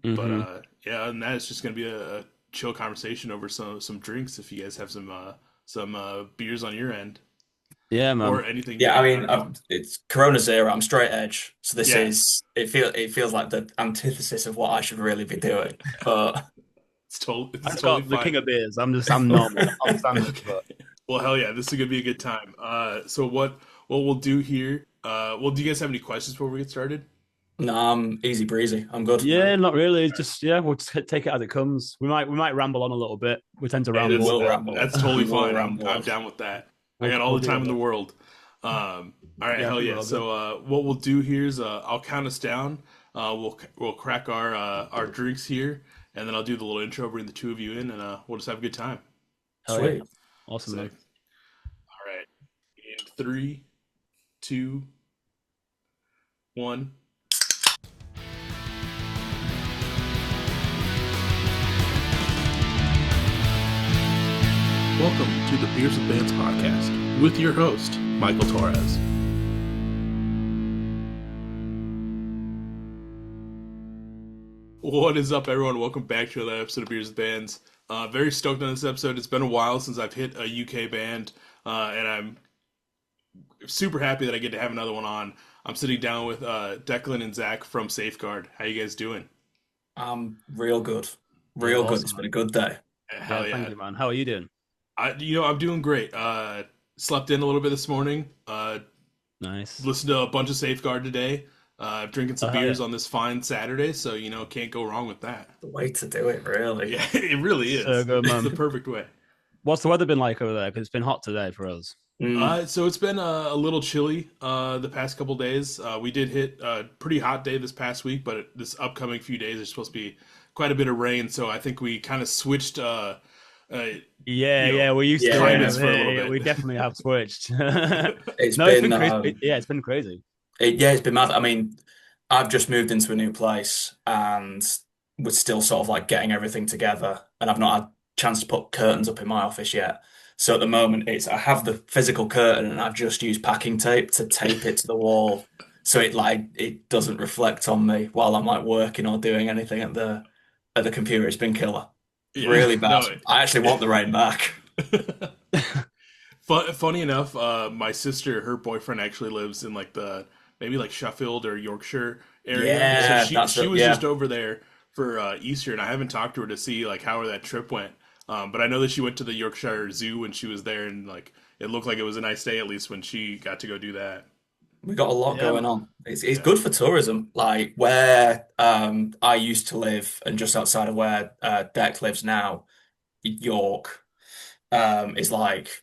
But Hmm. yeah, and that is just gonna be a chill conversation over some drinks if you guys have some beers on your end Yeah, man. or anything. Yeah, I I mean, don't know. it's Corona Zero. I'm straight edge, so this Yeah, is it feels like the antithesis of what I should really be doing. But I it's just totally got the king fine. of beers. I'm normal. I'm standard, Okay. but Well, hell yeah, this is gonna be a good time. So what we'll do here? Well, do you guys have any questions before we get started? no, I'm easy breezy. I'm good. yeah, not really. It's just yeah, we'll just take it as it comes. We might ramble on a little bit. We tend to Hey, We ramble a will bit, ramble. that's totally We will fine. ramble I'm on. down with that. I we'll got all we'll the deal time in with the it. world. All right, Yeah, I hell think we're yeah. all good. So what we'll do here is I'll count us down. We'll crack our drinks here, and then I'll do the little intro, bring the two of you in, and we'll just have a good time. Hell yeah, Sweet. awesome, Sick. man. All right. In three, two, one. Welcome to the Beers with Bands podcast with your host, Michael Torres. What is up, everyone? Welcome back to another episode of Beers with Bands. Very stoked on this episode. It's been a while since I've hit a UK band, and I'm super happy that I get to have another one on. I'm sitting down with Declan and Zach from Safeguard. How you guys doing? Real good. Yeah, Real good. awesome, It's been a man. good day. Yeah, Hell thank yeah! you, man. How are you doing? I'm doing great. Slept in a little bit this morning. Nice. Listened to a bunch of Safeguard today. Drinking some Hell yeah. beers on this fine Saturday, so can't go wrong with that. The way to do it, really. Yeah, it really So is. good, It's the man. perfect way. What's the weather been like over there? Because it's been hot today for us. Mm. So it's been a little chilly the past couple days. We did hit a pretty hot day this past week, but this upcoming few days there's supposed to be quite a bit of rain. So I think we kind of switched, uh, Yeah, yeah, we used to rain Yeah. climates over for a little here. We bit. definitely have switched. It's No, it's been been crazy. Yeah, it's been crazy. yeah, it's been mad. I mean, I've just moved into a new place and we're still sort of like getting everything together, and I've not had a chance to put curtains up in my office yet. So at the moment, it's I have the physical curtain and I've just used packing tape to tape it to the wall so it doesn't reflect on me while I'm like working or doing anything at the computer. It's been killer. Yeah, Really bad. no. I actually want the rain back. Funny enough, my sister, her boyfriend actually lives in like the maybe like Sheffield or Yorkshire area. So Yeah, she was just yeah. over there for Easter, and I haven't talked to her to see like how that trip went. But I know that she went to the Yorkshire Zoo when she was there, and like it looked like it was a nice day at least when she got to go do that. We got a lot Yeah, going man. on. It's Yeah. good for tourism. Like where I used to live and just outside of where Deck lives now, York, is like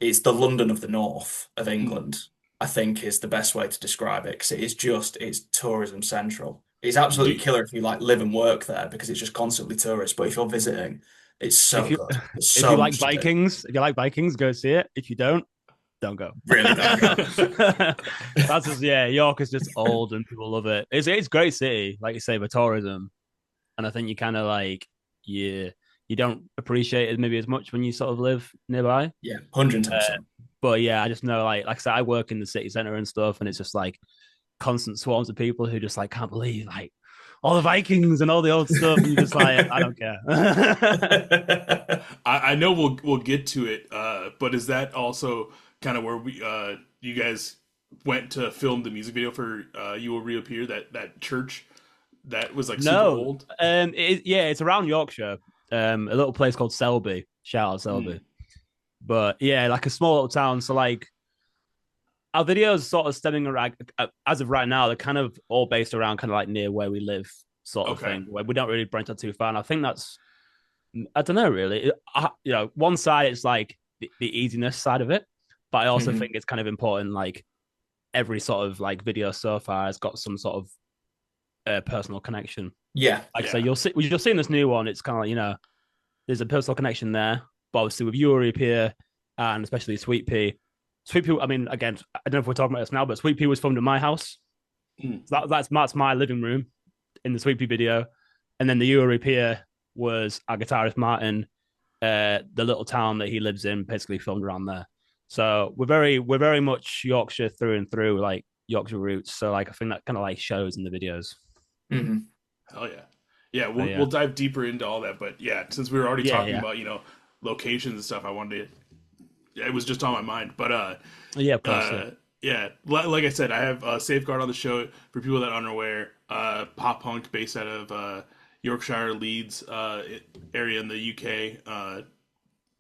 it's the London of the north of Mm. England, I think is the best way to describe it because it's tourism central. It's Do absolutely killer if you like live and work there because it's just constantly tourists. But if you're visiting, it's If so you good. There's if you so like much to do. Vikings, if you like Vikings, go see it. If you don't go. Really don't go. That's just yeah. York is just old and people love it. It's a great city, like you say, for tourism. And I think you kind of like you don't appreciate it maybe as much when you sort of live nearby. Yeah, Uh, 110%. but yeah, I just know like I said, I work in the city center and stuff, and it's just like constant swarms of people who just like can't believe like all the Vikings and all the old stuff, and you're just like, I don't care. I know we'll get to it, but is that also kind of where we you guys went to film the music video for "You Will Reappear"? That church that was like super No, old. yeah, it's around Yorkshire, a little place called Selby. Shout out Selby, Mm, but yeah, like a small little town. So like our videos sort of stemming around as of right now, they're kind of all based around kind of like near where we live, sort of okay. thing. Where we don't really branch out too far, and I think that's I don't know really. One side it's like the easiness side of it, but I also Mhm. think it's kind of important. Like every sort of like video so far has got some sort of personal connection. Yeah, Like I say, Yeah. you'll see in this new one, it's kind of like there's a personal connection there. But obviously with Will Reappear and especially Sweet Pea, Sweet Pea. I mean, again, I don't know if we're talking about this now, but Sweet Pea was filmed in my house. Mm, So that's my living room in the Sweet Pea video, and then the Will Reappear was our guitarist Martin, the little town that he lives in, basically filmed around there. So we're very much Yorkshire through and through, like Yorkshire roots. So like I think that kind of like shows in the videos. Mhm. hell yeah. yeah, But we'll yeah, dive deeper into all that. But yeah, since we were already yeah, talking yeah, about locations and stuff, I wanted to. Yeah, it was just on my mind. But yeah. Of course, yeah. uh, yeah, like I said, I have Safeguard on the show for people that aren't aware. Pop punk based out of Yorkshire, Leeds area in the UK.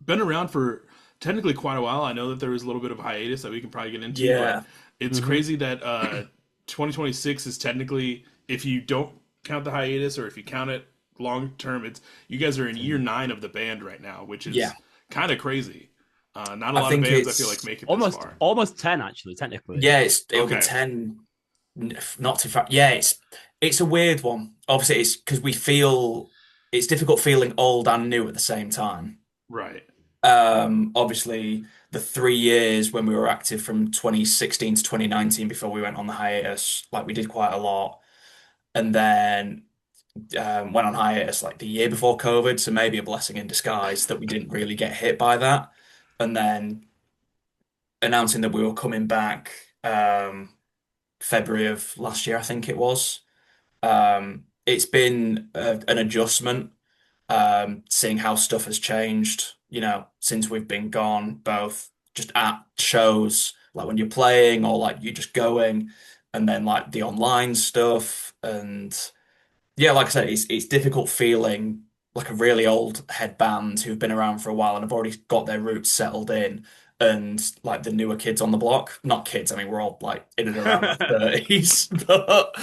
Been around for technically quite a while. I know that there was a little bit of hiatus that we can probably get into, but Yeah, it's Hmm. crazy that 2026 is technically, if you don't count the hiatus or if you count it long term, it's you guys are in year 9 of the band right now, which yeah. is kind of crazy. Not a I lot of think bands I feel like it's make it this Almost, far. almost 10 actually, technically. yeah, it'll be Okay, 10, not too far. Yeah, it's a weird one. Obviously, it's because we feel it's difficult feeling old and new at the same time. right. Obviously, the 3 years when we were active from 2016 to 2019 before we went on the hiatus, like we did quite a lot, and then went on hiatus like the year before COVID, so maybe a blessing in disguise that we didn't really get hit by that. And then announcing that we were coming back February of last year, I think it was. It's been an adjustment, seeing how stuff has changed, since we've been gone, both just at shows, like when you're playing or like you're just going, and then like the online stuff. And yeah, like I said, it's difficult feeling like a really old head band who've been around for a while and have already got their roots settled in. And like the newer kids on the block, not kids, I mean, we're all like in and around our 30s, but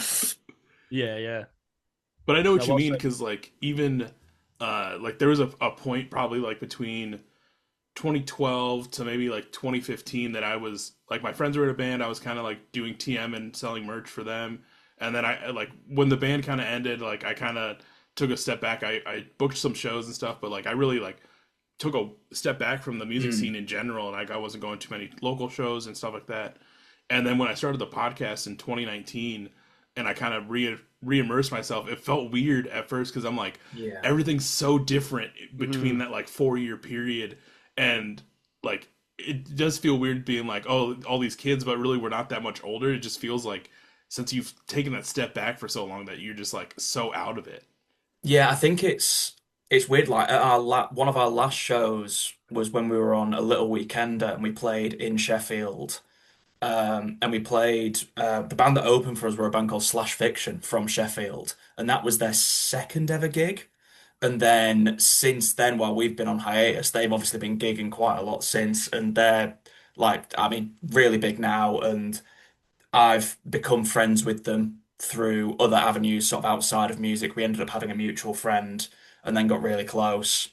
Yeah, yeah. But I know No, what you well mean said. because like even like there was a point probably like between 2012 to maybe like 2015 that I was like my friends were in a band. I was kind of like doing TM and selling merch for them. And then I like when the band kind of ended, like I kind of took a step back. I booked some shows and stuff, but like I really like took a step back from the music scene mm, in general, and like I wasn't going to many local shows and stuff like that. And then when I started the podcast in 2019, and I kind of re-immersed myself, it felt weird at first because I'm like, yeah. everything's so different between Hmm. that like 4 year period, and like it does feel weird being like, oh, all these kids, but really we're not that much older. It just feels like since you've taken that step back for so long that you're just like so out of it. Yeah, I think it's weird. Like at one of our last shows was when we were on a little weekender and we played in Sheffield. And we played the band that opened for us were a band called Slash Fiction from Sheffield, and that was their second ever gig. And then since then, while we've been on hiatus, they've obviously been gigging quite a lot since, and they're like, I mean, really big now. And I've become friends with them through other avenues, sort of outside of music. We ended up having a mutual friend and then got really close.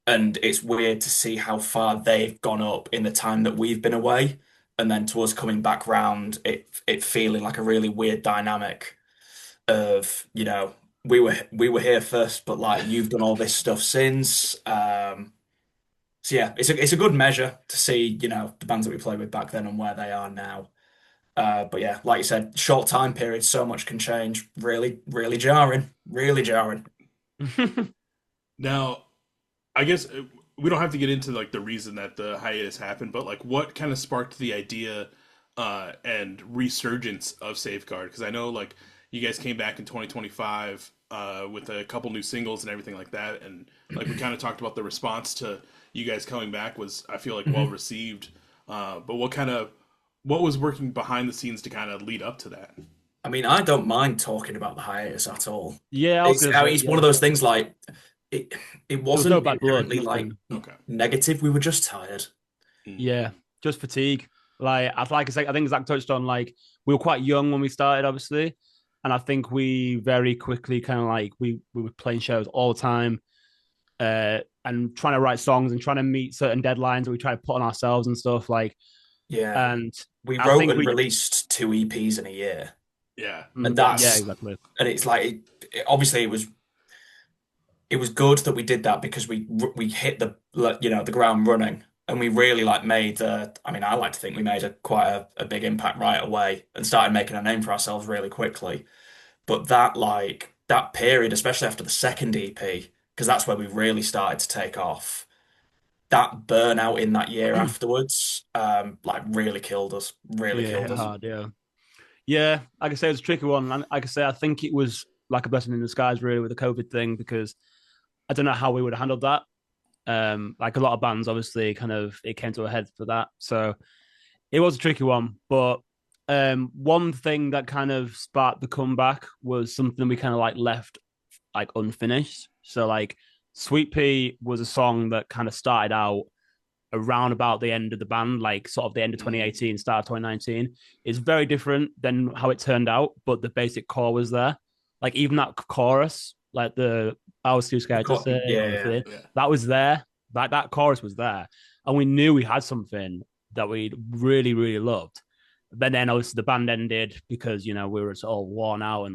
And it's weird to see how far they've gone up in the time that we've been away. And then to us coming back round, it feeling like a really weird dynamic of, we were here first, but like you've done all this stuff since. So yeah, it's a good measure to see, the bands that we played with back then and where they are now. But yeah, like you said, short time period, so much can change. Really, really jarring. Really jarring. Now, I guess we don't have to get into like the reason that the hiatus happened, but like what kind of sparked the idea and resurgence of Safeguard? Because I know like you guys came back in 2025 with a couple new singles and everything like that, and like we kind of talked about the response to you guys coming back was I feel like well Mhm. received. But what was working behind the scenes to kind of lead up to that? I mean, I don't mind talking about the hiatus at all. Yeah, I was It's, gonna I mean, say, it's one yeah. of those things like it. It There was no wasn't bad blood, inherently like nothing. Okay. negative. We were just tired. Mm. Yeah, just fatigue. Like I said, I think Zach touched on like we were quite young when we started, obviously, and I think we very quickly kind of like we were playing shows all the time, and trying to write songs and trying to meet certain deadlines that we try to put on ourselves and stuff like. Yeah, And we I wrote think and we, released two EPs in a year, Yeah, and yeah, lots. exactly. and it's like obviously it was good that we did that because we hit the ground running, and we really like made I mean, I like to think we made quite a big impact right away and started making a name for ourselves really quickly. But that period, especially after the second EP, because that's where we really started to take off. That burnout in that year afterwards, like really killed us. Really Yeah, killed hit us. hard. Yeah, yeah. Like I say, it was a tricky one. And like I say, I think it was like a blessing in disguise, really, with the COVID thing, because I don't know how we would have handled that. Like a lot of bands, obviously, kind of it came to a head for that. So it was a tricky one, but one thing that kind of sparked the comeback was something we kind of like left like unfinished. So like Sweet Pea was a song that kind of started out around about the end of the band, like sort of the end of 2018, start of 2019. It's very different than how it turned out, but the basic core was there. Like even that chorus, like the I was too scared to say, Yeah, Yeah. that was there. That chorus was there, and we knew we had something that we really really loved. But then obviously the band ended because we were all worn out,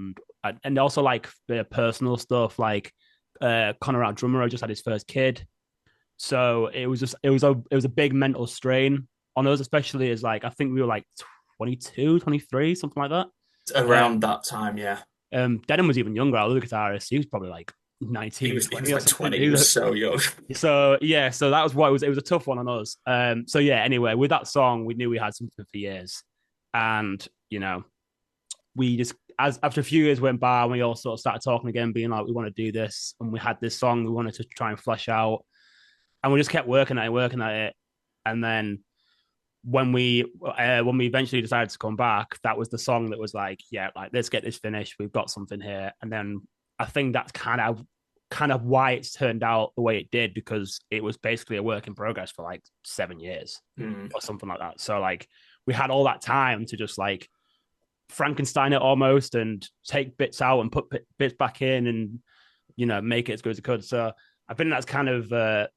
and also like the personal stuff, like Connor, our drummer, just had his first kid, so it was a big mental strain on us, especially as like I think we were like 22, 23, something like that. around that time, yeah. Denham was even younger, our other guitarist. He was probably like He 19, was he 20 was or like something. 20. He was so young. So yeah, so that was what it was a tough one on us. So yeah, anyway, with that song, we knew we had something for years. And we just as after a few years went by and we all sort of started talking again, being like, we want to do this, and we had this song we wanted to try and flesh out, and we just kept working at it. And then when we eventually decided to come back, that was the song that was like, yeah, like let's get this finished. We've got something here. And then I think that's kind of why it's turned out the way it did, because it was basically a work in progress for like 7 years Mm. or something like that. So like we had all that time to just like Frankenstein it almost and take bits out and put bits back in and make it as good as it could. So I think that's kind of the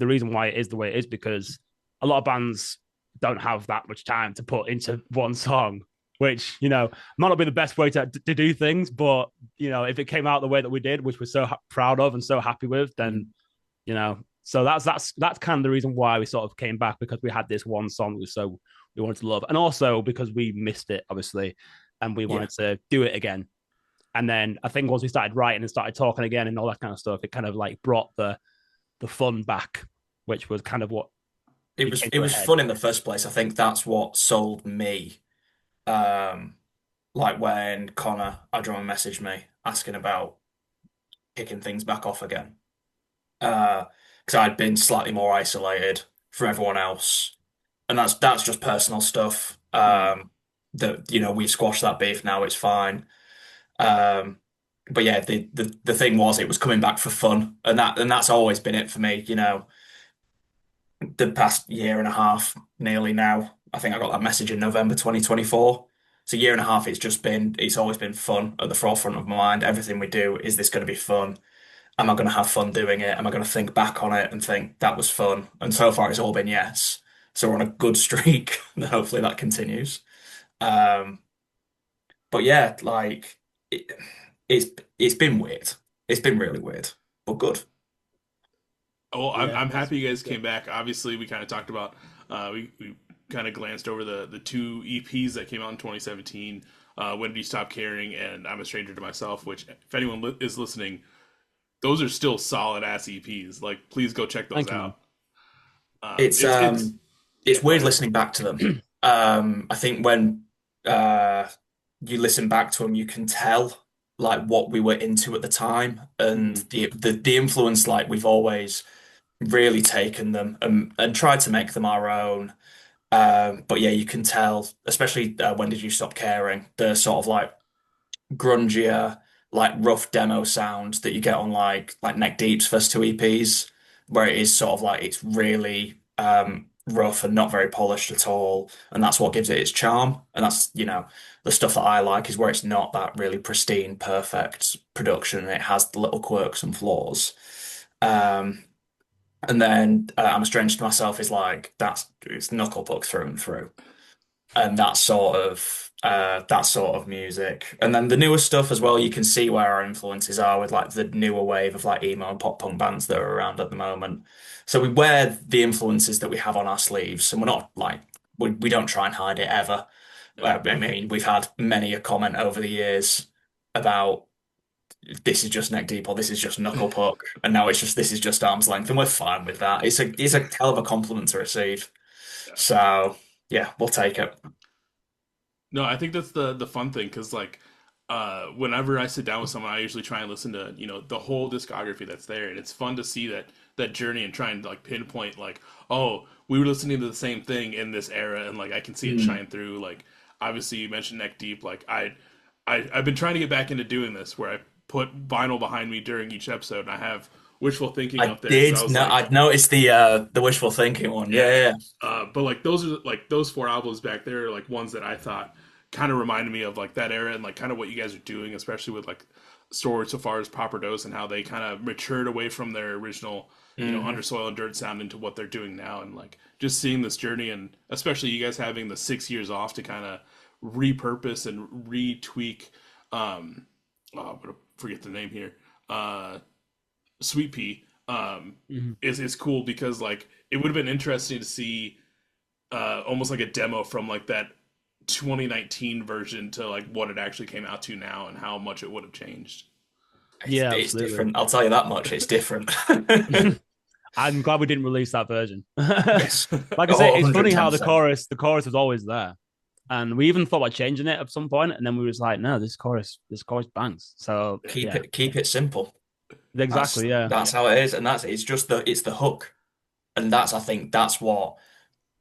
reason why it is the way it is, because a lot of bands don't have that much time to put into one song, which might not be the best way to do things, but if it came out the way that we did, which we're so proud of and so happy with, then so that's kind of the reason why we sort of came back, because we had this one song we wanted to love, and also because we missed it obviously, and we Yeah. wanted to do it again. And then I think once we started writing and started talking again and all that kind of stuff, it kind of like brought the fun back, which was kind of what It it was came it to a was head. fun in the first place. I think that's what sold me. Um, like when Connor, our drummer, messaged me asking about kicking things back off again. Because I'd been slightly more isolated from everyone else, and that's just personal stuff. Mm. That we squashed that beef now, it's fine. Um, but yeah, the thing was it was coming back for fun, and that's always been it for me. The past year and a half, nearly now. I think I got that message in November 2024. It's a year and a half. It's always been fun at the forefront of my mind. Everything we do, is this going to be fun? Am I going to have fun doing it? Am I going to think back on it and think that was fun? And so far, it's all been yes. So we're on a good streak, and hopefully that continues. Um, but yeah, like it, it's it's been weird. It's been really weird, but good. Well, I'm Yeah, I'm that's happy you guys good. came back. Obviously, we kind of talked about we kind of glanced over the two EPs that came out in 2017. When Did You Stop Caring and I'm a Stranger to Myself. Which, if anyone is listening, those are still solid ass EPs. Like, please go check those Thank you, man. out. It's It's um yeah. it's Go weird ahead. listening back to them. I think when uh you listen back to them, you can tell like what we were into at the time and Mm. the influence like we've always really taken them and tried to make them our own. But yeah, you can tell, especially when did you stop caring? The sort of like grungier, like rough demo sound that you get on like Neck Deep's first two EPs, where it is sort of like it's really rough and not very polished at all, and that's what gives it its charm. And that's the stuff that I like is where it's not that really pristine, perfect production. It has the little quirks and flaws. Um, and then I'm a Stranger to Myself is like it's knuckle puck through and through and that sort of music. And then the newer stuff as well, you can see where our influences are with like the newer wave of like emo and pop punk bands that are around at the moment. So we wear the influences that we have on our sleeves, and we're not like we don't try and hide it ever. Yeah. I mean, we've had many a comment over the years about this is just neck deep or this is just knuckle puck, and now it's just this is just arm's length, and we're fine with that. It's a hell of a compliment to receive. Yeah. So yeah, we'll take it. No, I think that's the fun thing because like whenever I sit down with someone, I usually try and listen to the whole discography that's there, and it's fun to see that journey and try and like pinpoint like, oh, we were listening to the same thing in this era, and like I can see it Mm. shine through. Like obviously you mentioned Neck Deep, like I've been trying to get back into doing this where I put vinyl behind me during each episode, and I have Wishful Thinking I up there because I did was no, like, I'd noticed the wishful thinking one. Yeah, yeah. yeah. But like those are like those four albums back there are like ones that I thought kind of reminded me of like that era and like kind of what you guys are doing, especially with like Sword so far as Proper Dose and how they kind of matured away from their original, Hmm. Undersoil and Dirt sound into what they're doing now, and like just seeing this journey, and especially you guys having the 6 years off to kind of repurpose and retweak. I'm gonna forget the name here. Sweet Pea. Mhm. Is cool because like it would have been interesting to see almost like a demo from like that 2019 version to like what it actually came out to now and how much it would have changed. Yeah, It's absolutely. different. I'll tell you that much. It's different. I'm glad we didn't release that version. Like Yes. I say, Oh, it's funny how the 110%. chorus was always there, and we even thought about changing it at some point, and then we was like, no, this chorus bangs. So yeah, Keep it simple. exactly, yeah, That's how it is, and that's it's just it's the hook, and I think that's what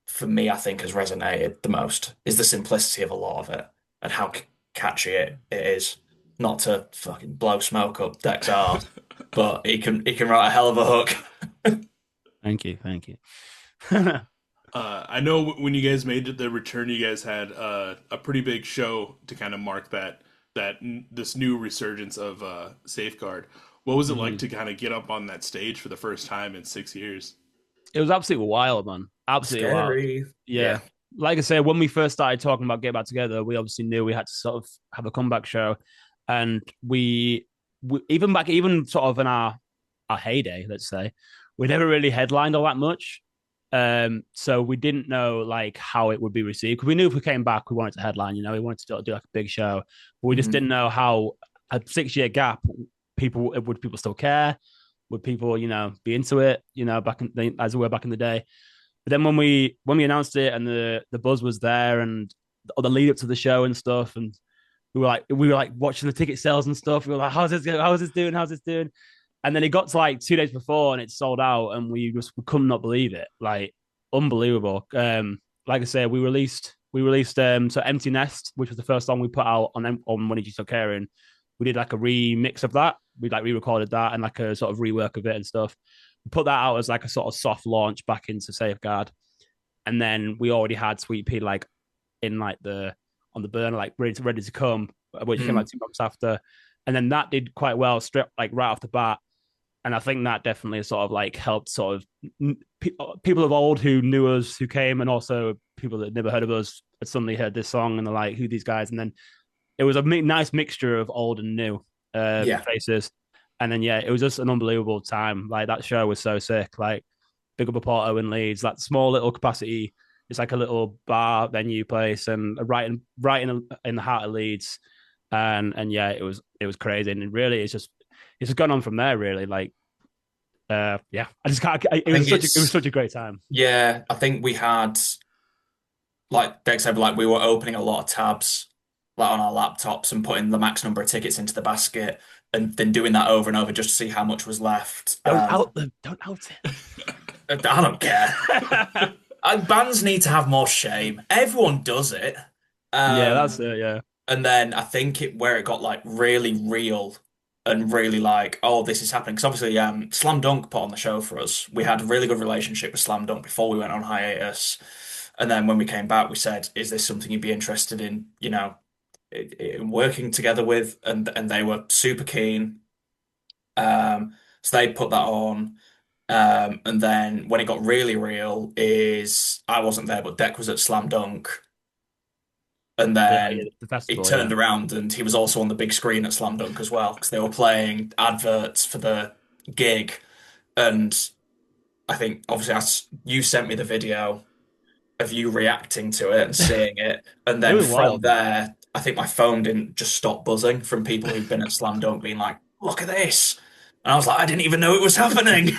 for me I think has resonated the most is the simplicity of a lot of it and how catchy it is. Not to fucking blow smoke up Dex arse, but he can write a hell of a hook. thank you. I know when you guys made the return, you guys had a pretty big show to kind of mark this new resurgence of Safeguard. What was it like Mhm. to kind of get up on that stage for the first time in 6 years? It was absolutely wild, man. Absolutely wild. Scary. Yeah. Yeah. Like I said, when we first started talking about getting back together, we obviously knew we had to sort of have a comeback show. And we even sort of in our heyday, let's say, we never really headlined all that much. So we didn't know like how it would be received. Because we knew if we came back, we wanted to headline, we wanted to do like a big show. But we just Mhm. didn't know how a 6 year gap would people still care? Would people, be into it, as we were back in the day. But then when we announced it and the buzz was there and the lead up to the show and stuff, and we were like watching the ticket sales and stuff. We were like, how's this going? How's this doing? How's this doing? And then it got to like 2 days before and it sold out, and we could not believe it. Like unbelievable. Like I said, we released so Empty Nest, which was the first song we put out on When Did You Stop Caring. We did like a remix of that. We like re-recorded that and like a sort of rework of it and stuff. We put that out as like a sort of soft launch back into Safeguard, and then we already had Sweet Pea like in like the on the burner, like ready to come, which came like Mm. 2 months after, and then that did quite well, straight like right off the bat. And I think that definitely sort of like helped sort of people of old who knew us, who came, and also people that never heard of us had suddenly heard this song and they're like, "Who these guys?" And then it was a nice mixture of old and new Yeah. faces. And then yeah, it was just an unbelievable time. Like that show was so sick. Like big up a Porto in Leeds, that small little capacity. It's like a little bar venue place, and right in the heart of Leeds. And yeah, it was crazy, and really it's just gone on from there. Really, like yeah, I just can't. I think It was such a great time. yeah, I think we had like Dex said, like we were opening a lot of tabs like on our laptops and putting the max number of tickets into the basket and then doing that over and over just to see how much was left. Don't out I don't care. it. Bands need to have more shame. Everyone does it. Yeah, Um, that's it. Yeah. and then I think where it got like really real and really like, oh, this is happening. Because obviously, Slam Dunk put on the show for us. We had a really good relationship with Slam Dunk before we went on hiatus. And then when we came back, we said, is this something you'd be interested in, in working together with? And they were super keen. So they put that on. And then when it got really real is I wasn't there, but Deck was at Slam Dunk. And Yeah, then the he festival. Yeah. turned around and he was also on the big screen at Slam Dunk as well because they were playing adverts for the gig. And I think obviously you sent me the video of you reacting to it and seeing it. And It then was from wild, man. there, I think my phone didn't just stop buzzing from people who'd been at Slam Dunk being like, look at this. And I was like, I didn't even know it was happening.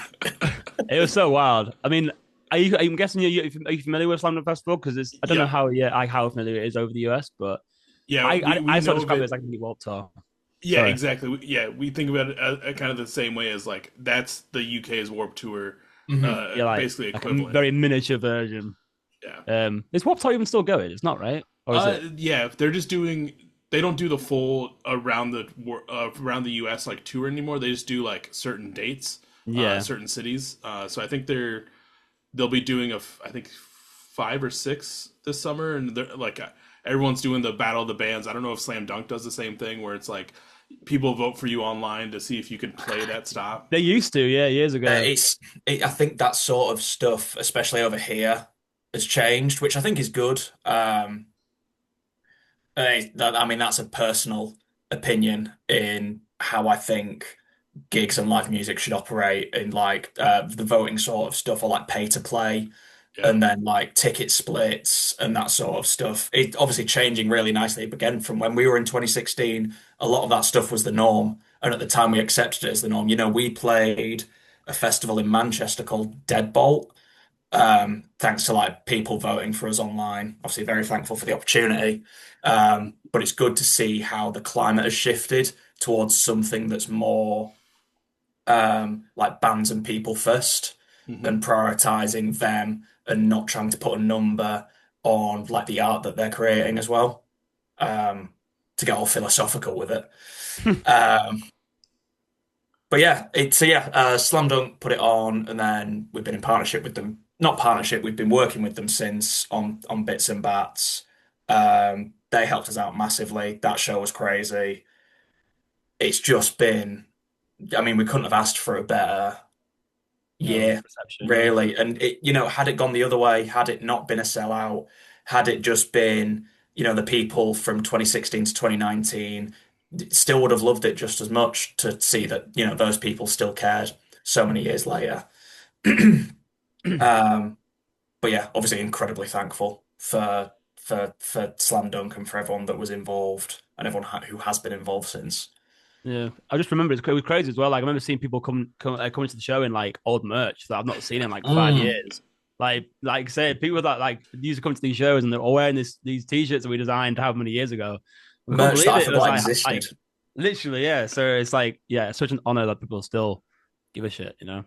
It was so wild. I mean, I'm guessing are you familiar with Slam Dunk Festival? Because I don't know Yeah. how familiar it is over the US, but Yeah, I we sort know of of describe it it. as like a mini Warped Tour. Yeah, Sorry. exactly. Yeah, we think about it kind of the same way as like that's the UK's Warp Tour, Hmm. Yeah, basically like a equivalent. very miniature version. Yeah. Is Warped Tour even still going? It's not, right? Or is it? Yeah, they're just doing. They don't do the full around the U.S. like tour anymore. They just do like certain dates, Yeah. certain cities. So I think they'll be doing I think 5 or 6 this summer, and they're like everyone's doing the Battle of the Bands. I don't know if Slam Dunk does the same thing where it's like people vote for you online to see if you can play that stop. They used to, yeah, years ago. I think that sort of stuff, especially over here, has changed, which I think is good. I mean, that's a personal opinion in how I think gigs and live music should operate in like the voting sort of stuff or like pay to play Yeah. and then like ticket splits and that sort of stuff. It obviously changing really nicely. But again, from when we were in 2016, a lot of that stuff was the norm. And at the time we accepted it as the norm. You know, we played a festival in Manchester called Deadbolt, thanks to like people voting for us online. Obviously, very thankful for the opportunity. But it's good to see how the climate has shifted towards something that's more like bands and people first Hmm. and prioritizing them and not trying to put a number on like the art that they're creating as well. Um, to get all philosophical with it. Um, but yeah, Slam Dunk put it on, and then we've been in partnership with them. Not partnership, we've been working with them since on bits and bats. They helped us out massively. That show was crazy. It's just been, I mean, we couldn't have asked for a better year, Reception, yeah. really. And had it gone the other way, had it not been a sellout, had it just been, the people from 2016 to 2019 still would have loved it just as much to see that, those people still cared so many years later. Um, but yeah, obviously incredibly thankful for Slam Dunk and for everyone that was involved and everyone who has been involved since. Yeah, I just remember it was crazy as well. Like I remember seeing people coming to the show in like old merch that I've not seen in like five Mm. years. Like I said, people that like used to come to these shows and they're all wearing these t-shirts that we designed how many years ago. We couldn't Merch that believe I it. It was forgot existed. like literally, yeah. So it's like, yeah, it's such an honor that people still give a shit, you know?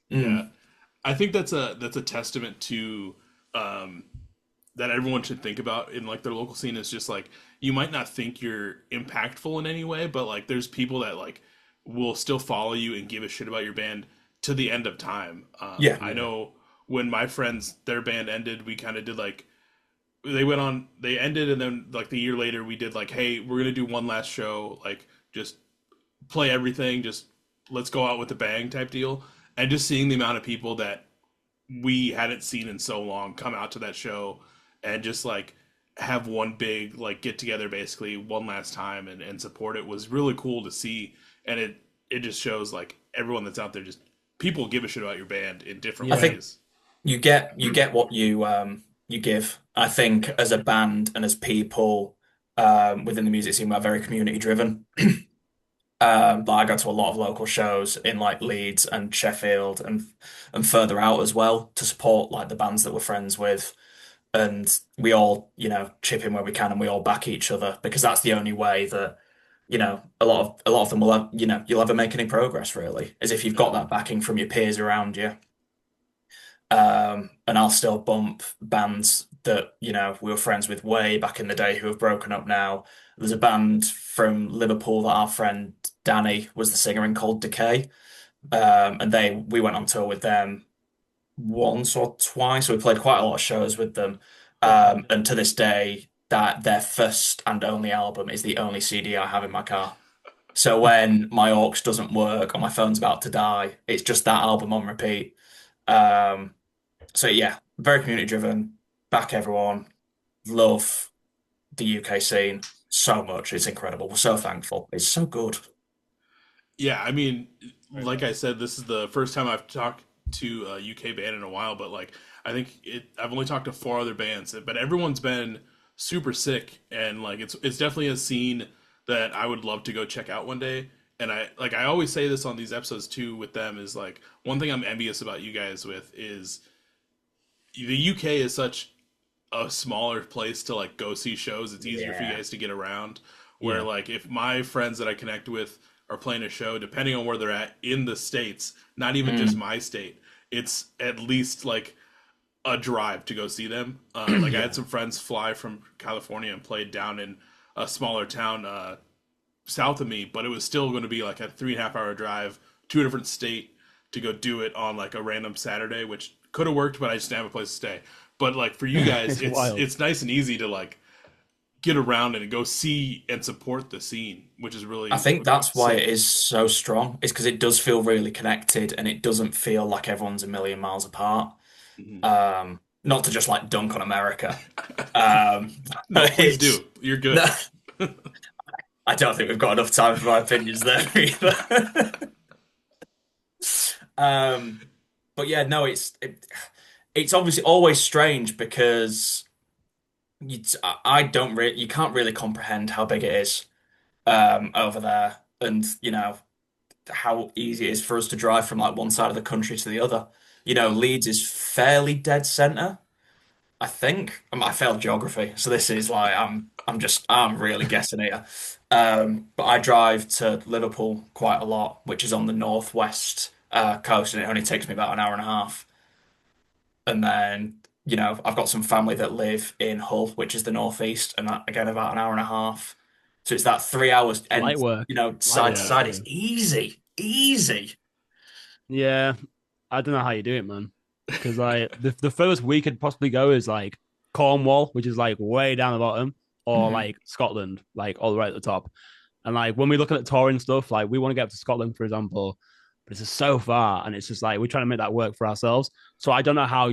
Yeah, Mm. I think that's a testament to um, that everyone should think about in like their local scene. Is just like you might not think you're impactful in any way, but like there's people that like will still follow you and give a shit about your band to the end of time. Yeah. I Yeah. know when my friends their band ended, we kind of did like they ended, and then like the year later we did like, hey, we're gonna do one last show, like just play everything, just let's go out with a bang type deal. And just seeing the amount of people that we hadn't seen in so long come out to that show and just like have one big like get together basically one last time and support it was really cool to see. And it just shows like everyone that's out there, just people give a shit about your band in different I Yeah. think ways. you get what you give. I think Yeah. as a band and as people within the music scene, we're very community driven. Like I go to a lot of local shows in like Leeds and Sheffield and further out as well to support like the bands that we're friends with. And we all, chip in where we can and we all back each other because that's the only way that, a lot of them will have, you'll ever make any progress really, is if you've Yeah. got that backing from your peers around you. And I'll still bump bands that, we were friends with way back in the day who have broken up now. There's a band from Liverpool that our friend Danny was the singer in called Decay. And we went on tour with them once or twice. So we played quite a lot of shows with them. Oh, And to this day, that their first and only album is the only CD I have in my car. So when my aux doesn't work or my phone's about to die, it's just that album on repeat. Um, so yeah, very community driven. Back everyone. Love the UK scene so much. It's incredible. We're so thankful. It's so good. Yeah, I mean, very like much. I said, this is the first time I've talked to a UK band in a while, but like I think I've only talked to 4 other bands, but everyone's been super sick, and like it's definitely a scene that I would love to go check out one day. And I always say this on these episodes too with them is like one thing I'm envious about you guys with is the UK is such a smaller place to like go see shows. It's easier for you Yeah. guys to get around. Where Yeah. like if my friends that I connect with are playing a show, depending on where they're at in the states, not even just Mm. my state, it's at least like a drive to go see them. Like I had Yeah. some friends fly from California and played down in a smaller town south of me, but it was still going to be like a 3.5 hour drive to a different state to go do it on like a random Saturday, which could have worked, but I just didn't have a place to stay. But like for you guys, It's it's wild. it's nice and easy to like get around and go see and support the scene, which is I really think that's why it sick. is so strong. It's because it does feel really connected and it doesn't feel like everyone's a million miles apart. Mhm. Not to just like dunk on America. Um, No, please it's do. You're no, good. I don't think we've got enough time for my opinions there either. Um, but yeah, no, it's obviously always strange because I don't really you can't really comprehend how big it is over there, and how easy it is for us to drive from like one side of the country to the other. Leeds is fairly dead center, I think. I failed geography, so this is like I'm really guessing here. But I drive to Liverpool quite a lot, which is on the northwest coast, and it only takes me about an hour and a half. And then, I've got some family that live in Hull, which is the northeast, and that, again, about an hour and a half. So it's that 3 hours, and Light work. Light side to work Yeah. side, for it's you. easy, easy. Yeah. I don't know how you do it, man. Because like the furthest we could possibly go is like Cornwall, which is like way down the bottom, or Mhm. like Scotland, like all the way at the top. And like when we look at touring stuff, like we want to get up to Scotland, for example, but it's just so far, and it's just like we're trying to make that work for ourselves. So I don't know how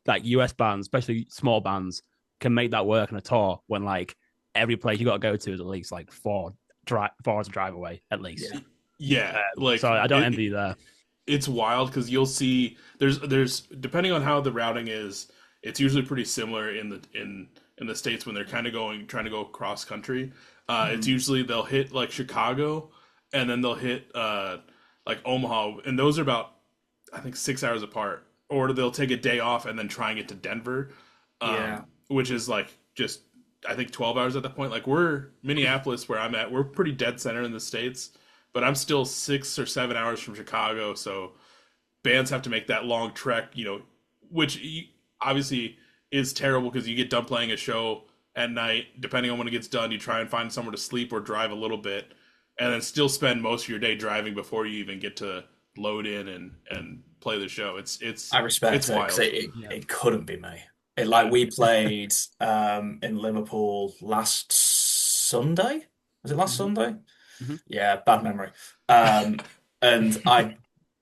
like US bands, especially small bands, can make that work on a tour when like every place you got to go to is at least like 4 hours drive away at least. Yeah. Yeah, like So I don't envy you there. it's wild because you'll see there's depending on how the routing is, it's usually pretty similar in the states when they're kind of going trying to go cross country. It's Mhm. usually they'll hit like Chicago, and then they'll hit like Omaha, and those are about I think 6 hours apart. Or they'll take a day off and then try and get to Denver, Yeah. which is like just I think 12 hours at that point. Like we're Minneapolis where I'm at, we're pretty dead center in the states, but I'm still 6 or 7 hours from Chicago, so bands have to make that long trek, which obviously is terrible because you get done playing a show at night. Depending on when it gets done, you try and find somewhere to sleep or drive a little bit, and then still spend most of your day driving before you even get to load in and play the show. I It's respect it because wild. Yeah. it couldn't be me. Like Yeah. we played in Liverpool last Sunday. Was it last Mm-hmm. Sunday? Mm-hmm. Yeah, bad memory. Um, and I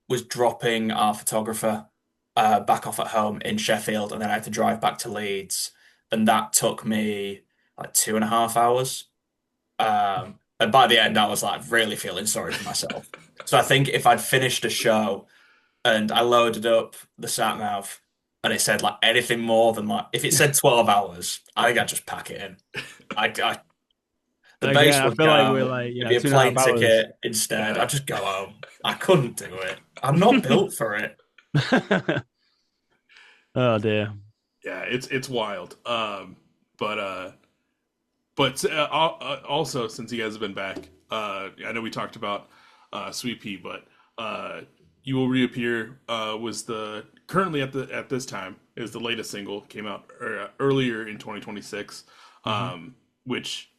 was dropping our photographer back off at home in Sheffield, and then I had to drive back to Leeds, and that took me like 2.5 hours. And by the end, I was like really feeling sorry for myself. So I think if I'd finished a show and I loaded up the sat nav and it said like anything more than like if it said 12 hours, I think I'd just pack it in. I the bass Again, I would feel like we're go, like, it'd be a two and a half plane hours. ticket instead. Yeah. I'd just go home. I couldn't do it. I'm not built for it. Oh dear. Yeah, it's wild. But also since you guys have been back, I know we talked about Sweet Pea, but You Will Reappear was the currently at this time is the latest single came out earlier in 2026, Mm-hmm. which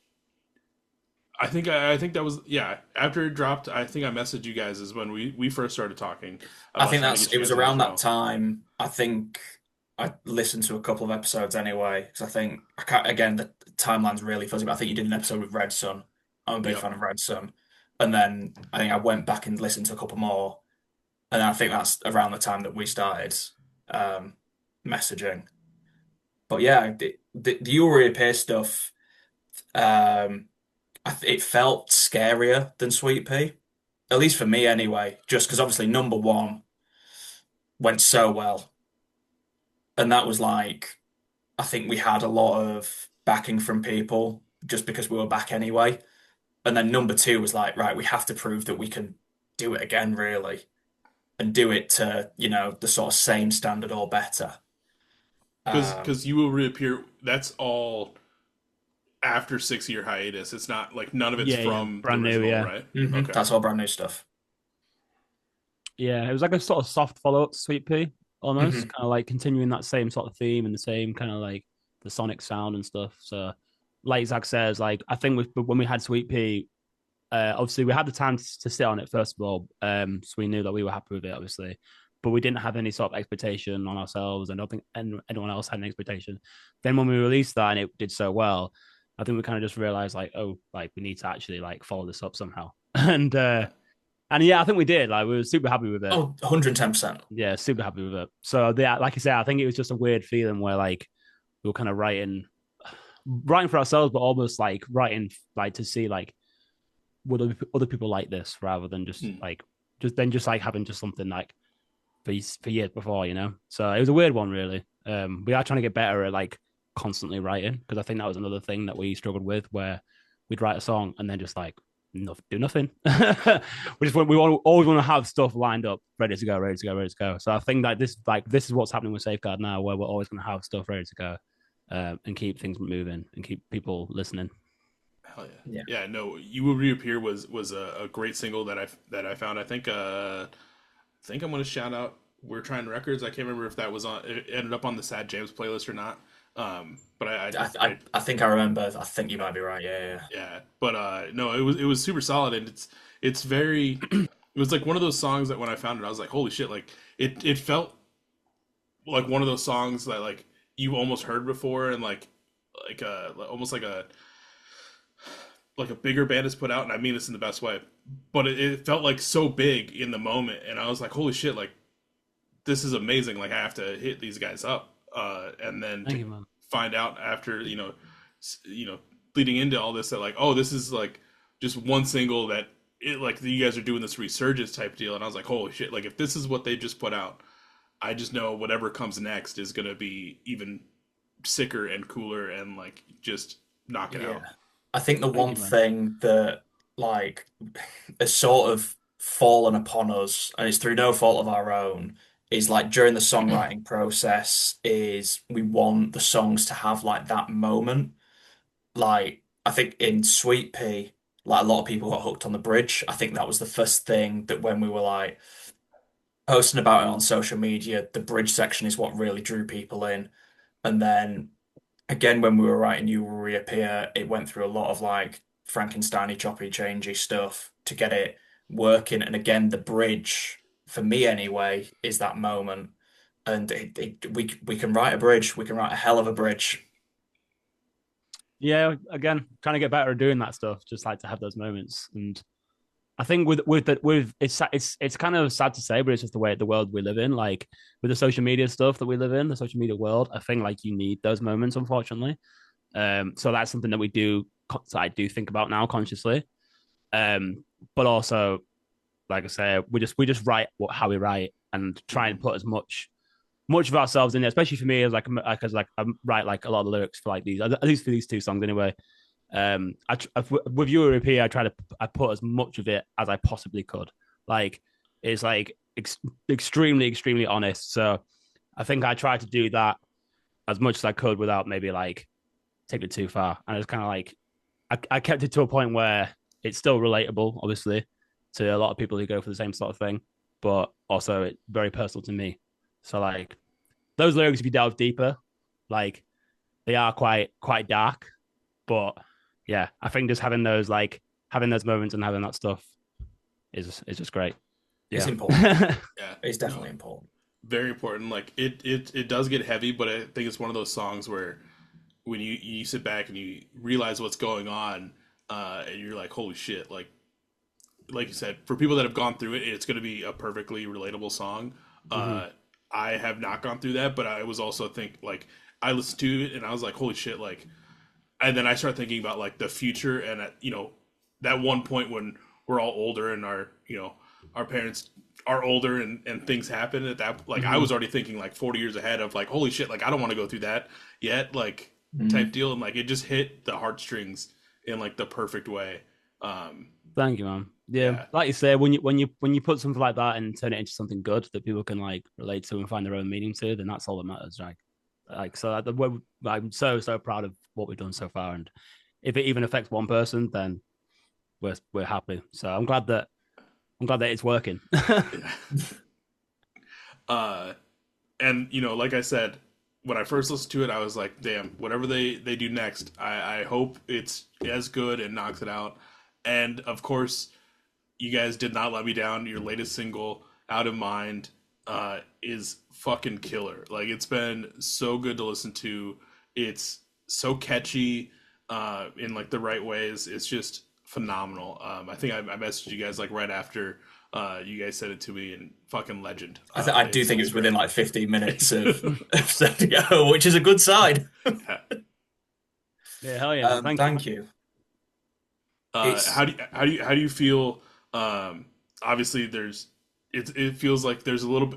I think that was yeah after it dropped. I think I messaged you guys is when we first started talking I about think trying to that's get it you was guys on the around that show. time. I think I listened to a couple of episodes anyway, because I think I can't again the timeline's really fuzzy, but I think you did an episode with Red Sun. I'm a big Yep. fan of Red Sun. And then I think I went back and listened to a couple more. And I think that's around the time that we started um, messaging. But yeah, the Uri Reappear stuff, um, it felt scarier than Sweet Pea, at least for me anyway, just because obviously number one went so well. And that was like, I think we had a lot of backing from people just because we were back anyway. And then number two was like, right, we have to prove that we can do it again, really, and do it to, the sort of same standard or better. Because you will reappear. That's all after 6 year hiatus. It's not like none of it's Yeah, from the brand new, original, yeah. right? Mhm. Okay. That's all brand new stuff. Yeah, it was like a sort of soft follow up to Sweet Pea, almost Hmm. kind of like continuing that same sort of theme and the same kind of like the sonic sound and stuff. So, like Zach says, like I think when we had Sweet Pea, obviously we had the time to sit on it first of all, so we knew that we were happy with it, obviously, but we didn't have any sort of expectation on ourselves. I don't think anyone else had an expectation. Then when we released that and it did so well, I think we kind of just realized like, oh, like we need to actually like follow this up somehow, Yeah. and yeah, I think we did. Like we were super happy with it. Oh, 110%. Yeah, super happy with it. So yeah, like I said, I think it was just a weird feeling where like we were kind of writing for ourselves, but almost like writing like to see like would other people like this rather than Hmm. just like having just something like for years before, you know. So it was a weird one, really. We are trying to get better at like constantly writing because I think that was another thing that we struggled with, where we'd write a song and then just like do nothing. Always want to have stuff lined up, ready to go, ready to go, ready to go. So I think that this is what's happening with Safeguard now, where we're always going to have stuff ready to go, and keep things moving and keep people listening. Hell Yeah. yeah. Yeah, no, You Will Reappear was a great single that I found. I think I'm gonna shout out We're Trying Records. I can't remember if that was on it ended up on the Sad James playlist or not. But I think I remember. I think you might be right. Yeah, yeah. yeah. But no, it was super solid and it's very it was like one of those songs that when I found it I was like, holy shit, like it felt like one of those songs that like you almost heard before and like almost like a bigger band has put out, and I mean this in the best way, but it felt like so big in the moment, and I was like, holy shit, like this is amazing. Like I have to hit these guys up, and then Thank to you, man. find out after leading into all this that like, oh, this is like just one single that it like you guys are doing this resurgence type deal, and I was like, holy shit, like if this is what they just put out, I just know whatever comes next is gonna be even sicker and cooler and like just knock it Yeah. out. I think the Thank one you, man. thing that like has sort of fallen upon us, and it's through no fault of our own, is like during the songwriting process, is we want the songs to have like that moment. Like I think in Sweet Pea, like a lot of people got hooked on the bridge. I think that was the first thing that when we were like posting about it on social media, the bridge section is what really drew people in. And then again, when we were writing You Will Reappear, it went through a lot of like Frankensteiny, choppy, changey stuff to get it working. And again, the bridge, for me anyway, is that moment. And we can write a bridge. We can write a hell of a bridge. Yeah, again, trying to get better at doing that stuff. Just like to have those moments, and I think with it's kind of sad to say, but it's just the way the world we live in. Like with the social media stuff that we live in, the social media world, I think like you need those moments, unfortunately. So that's something that I do think about now consciously. But also, like I say, we just write how we write and try and put as much of ourselves in there, especially for me as I write like a lot of the lyrics for like these, at least for these two songs anyway. With Europe, I put as much of it as I possibly could. Like it's like extremely honest. So I think I tried to do that as much as I could without maybe like taking it too far. And it's kind of like I kept it to a point where it's still relatable, obviously, to a lot of people who go for the same sort of thing, but also it's very personal to me. So like those lyrics, if you delve deeper, like they are quite dark, but yeah, I think just having those moments and having that stuff is just great. It's Yeah. important. Yeah, It's no, definitely important. very important. Like it does get heavy, but I think it's one of those songs where when you sit back and you realize what's going on, and you're like, holy shit, like you said, for people that have gone through it, it's going to be a perfectly relatable song. Hmm. I have not gone through that, but I was also I listened to it and I was like, holy shit, like, and then I started thinking about like the future and that one point when we're all older and our parents are older and things happen at that, like I Hmm. was already thinking like 40 years ahead of like, holy shit, like I don't want to go through that yet, like type Mhm. deal, and like it just hit the heartstrings in like the perfect way. Thank you, man. Yeah, Yeah, like you say, when you put something like that and turn it into something good that people can like relate to and find their own meaning to, then that's all that matters, right? Like so, I'm so proud of what we've done so far, and if it even affects one person, then we're happy. So I'm glad that it's working. Yeah. Uh, and like I said, when I first listened to it, I was like, damn, whatever they do next, I hope it's as good and knocks it out. And of course, you guys did not let me down. Your latest single, Out of Mind, is fucking killer. Like, it's been so good to listen to. It's so catchy, in like the right ways. It's just phenomenal. I think I messaged you guys like right after you guys sent it to me, and fucking legend. I do think it It's was within great. like 15 minutes of set to go, which is a good sign. Yeah. Yeah, hell yeah, man. Thank you, man. Thank you. How It's do you feel? Obviously, it feels like there's a little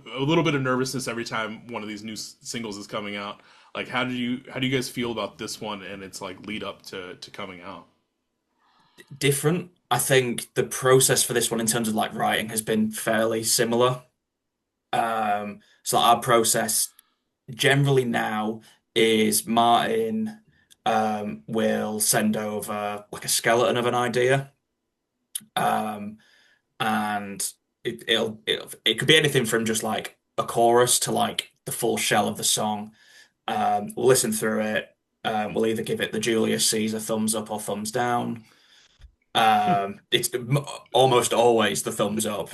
bit of nervousness every time one of these new singles is coming out. Like, how do you guys feel about this one and its like lead up to coming out? different. I think the process for this one in terms of like writing has been fairly similar. So our process generally now is Martin will send over like a skeleton of an idea. Um, and it could be anything from just like a chorus to like the full shell of the song. We'll listen through it. We'll either give it the Julius Caesar thumbs up or thumbs down. It's almost always the thumbs up.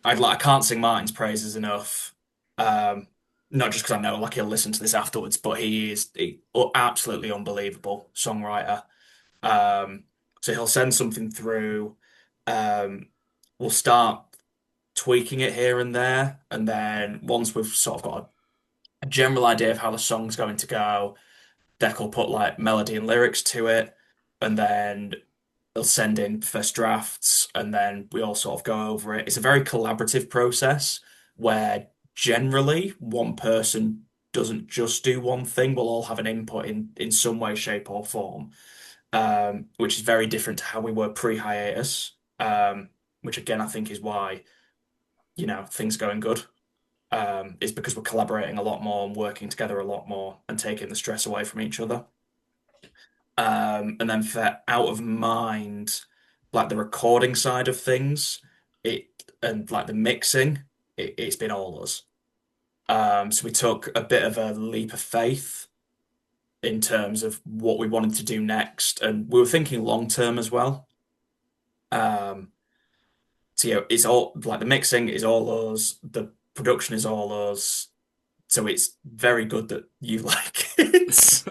I can't sing Martin's praises enough. Um, Not just because I know like he'll listen to this afterwards, but absolutely unbelievable songwriter. Um, so he'll send something through. Um, we'll start tweaking it here and there, and then once we've sort of got a general idea of how the song's going to go, Deck will put like melody and lyrics to it, and then they'll send in first drafts, and then we all sort of go over it. It's a very collaborative process where generally one person doesn't just do one thing, we'll all have an input in some way, shape, or form, which is very different to how we were pre-hiatus, which again I think is why, things going good. Is because we're collaborating a lot more and working together a lot more and taking the stress away from each other. And then for Out of Mind, like the recording side of things, and like the mixing, it's been all us. So we took a bit of a leap of faith in terms of what we wanted to do next, and we were thinking long term as well. Um, so yeah, it's all like the mixing is all us, the production is all us. So it's very good that you like it.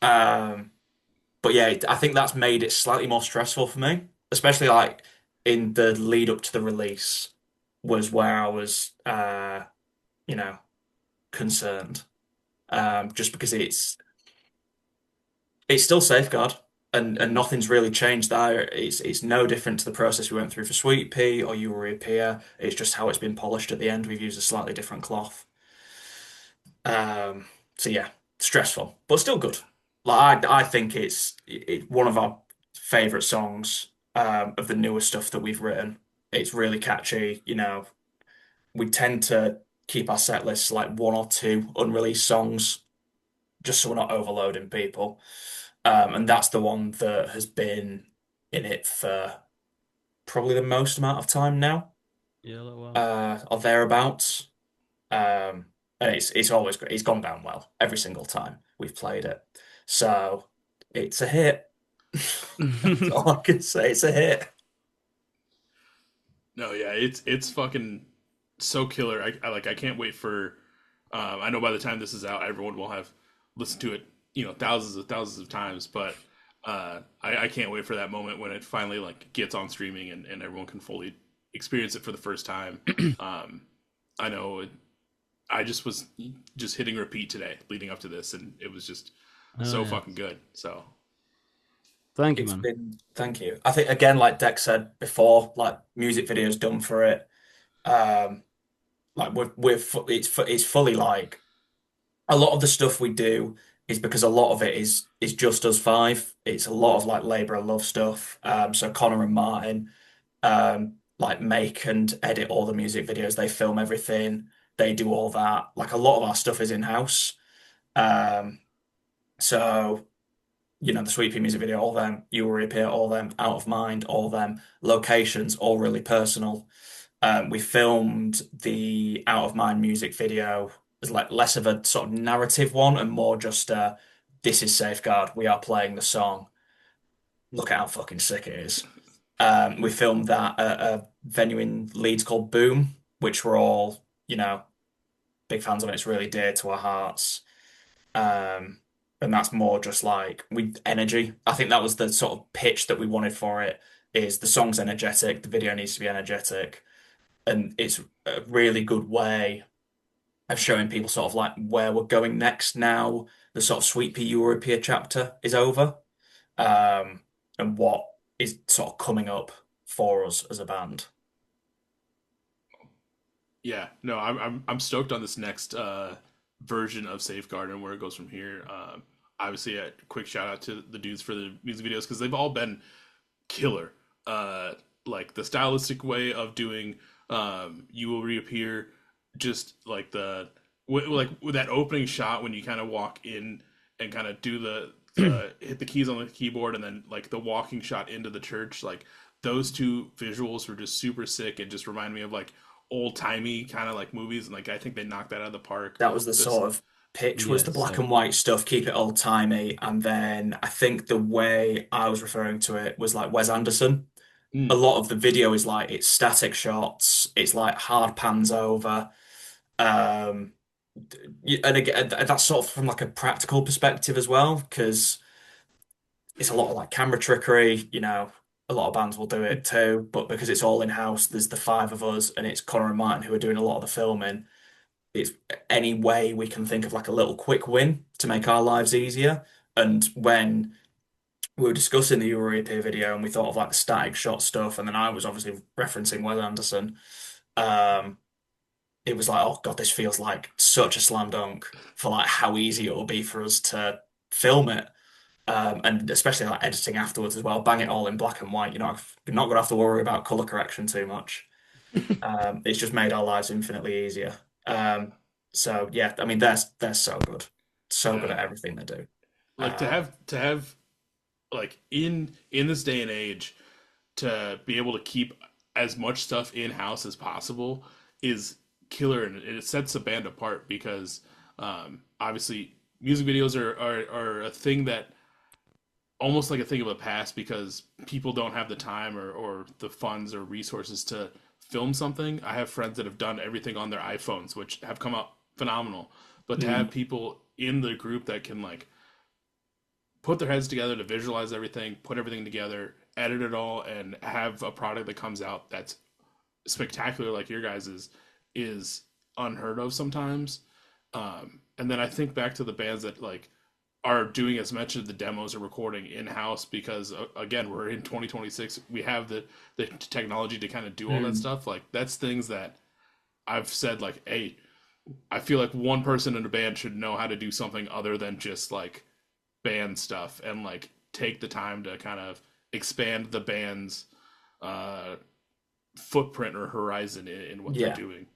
Um, But yeah, I think that's made it slightly more stressful for me, especially like in the lead up to the release was where I was, you know, concerned. Just because it's still Safeguard and nothing's really changed there. It's no different to the process we went through for Sweet Pea or You Will Reappear. It's just how it's been polished at the end. We've used a slightly different cloth. Um, so yeah, stressful, but still good. Like I think it's one of our favorite songs of the newer stuff that we've written. It's really catchy. We tend to keep our set lists like one or two unreleased songs, just so we're not overloading people. And that's the one that has been in it for probably the most amount of time now, Yeah, well. or thereabouts. Um, and it's always great. It's gone down well every single time we've played it. So it's a hit. That's all I can say. It's a hit. No, yeah, it's fucking so killer. I can't wait for. I know by the time this is out, everyone will have listened to it, thousands of times. But I can't wait for that moment when it finally like gets on streaming and everyone can fully experience it for the first time. I know I just was just hitting repeat today, leading up to this, and it was just Oh so yeah. fucking good. So Thank you, It's man. been, thank you. I think again, like Dex said before, like music videos done for it. Um, like it's fully like a lot of the stuff we do is because a lot of it is just us five. It's a lot of like labor and love stuff. So Connor and Martin like make and edit all the music videos. They film everything. They do all that. Like a lot of our stuff is in-house. Um, so the Sweet Pea music video, all them, You Will Reappear, all them, Out of Mind, all them, locations, all really personal. We filmed the Out of Mind music video as like less of a sort of narrative one and more just this is Safeguard. We are playing the song. Look at how fucking sick it is. We filmed that at a venue in Leeds called Boom, which we're all, big fans of it. It's really dear to our hearts. Um, and that's more just like we energy. I think that was the sort of pitch that we wanted for it is the song's energetic, the video needs to be energetic, and it's a really good way of showing people sort of like where we're going next now. The sort of Sweet Pea European chapter is over, um, and what is sort of coming up for us as a band. Yeah, no, I'm stoked on this next version of Safeguard and where it goes from here. Obviously, a quick shout out to the dudes for the music videos because they've all been killer. Like the stylistic way of doing "You Will Reappear," just like like with that opening shot when you kind of walk in and kind of do the hit the keys on the keyboard and then like the walking shot into the church. Like those two visuals were just super sick and just remind me of like old timey kind of like movies, and like I think they knocked that out of the park. That was the This, sort of pitch was the Yes. black and white stuff, keep it old timey, and then I think the way I was referring to it was like Wes Anderson. A mm, lot of the video is like it's static shots, it's like hard pans over. Um, and again, that's sort of from like a practical perspective as well, because it's a lot of like camera trickery, a lot of bands will do it too, but because it's all in-house, there's the five of us and it's Connor and Martin who are doing a lot of the filming. It's any way we can think of like a little quick win to make our lives easier. And when we were discussing the European video and we thought of like the static shot stuff, and then I was obviously referencing Wes Anderson, um, it was like, oh God, this feels like such a slam dunk for like how easy it will be for us to film it. And especially like editing afterwards as well, bang it all in black and white. You're not gonna have to worry about color correction too much. It's just made our lives infinitely easier. Um, so yeah, I mean they're so good yeah, at everything they do. like to have like in this day and age to be able to keep as much stuff in house as possible is killer, and it sets the band apart because obviously music videos are a thing that almost like a thing of the past because people don't have the time or the funds or resources to film something. I have friends that have done everything on their iPhones, which have come out phenomenal. But to Mm, have people in the group that can like put their heads together to visualize everything, put everything together, edit it all, and have a product that comes out that's spectacular like your guys is unheard of sometimes. And then I think back to the bands that like are doing as much of the demos or recording in house because again we're in 2026, we have the technology to kind of do all that mm. stuff. Like that's things that I've said like, hey, I feel like one person in a band should know how to do something other than just like band stuff and like take the time to kind of expand the band's uh footprint or horizon in what they're Yeah, doing.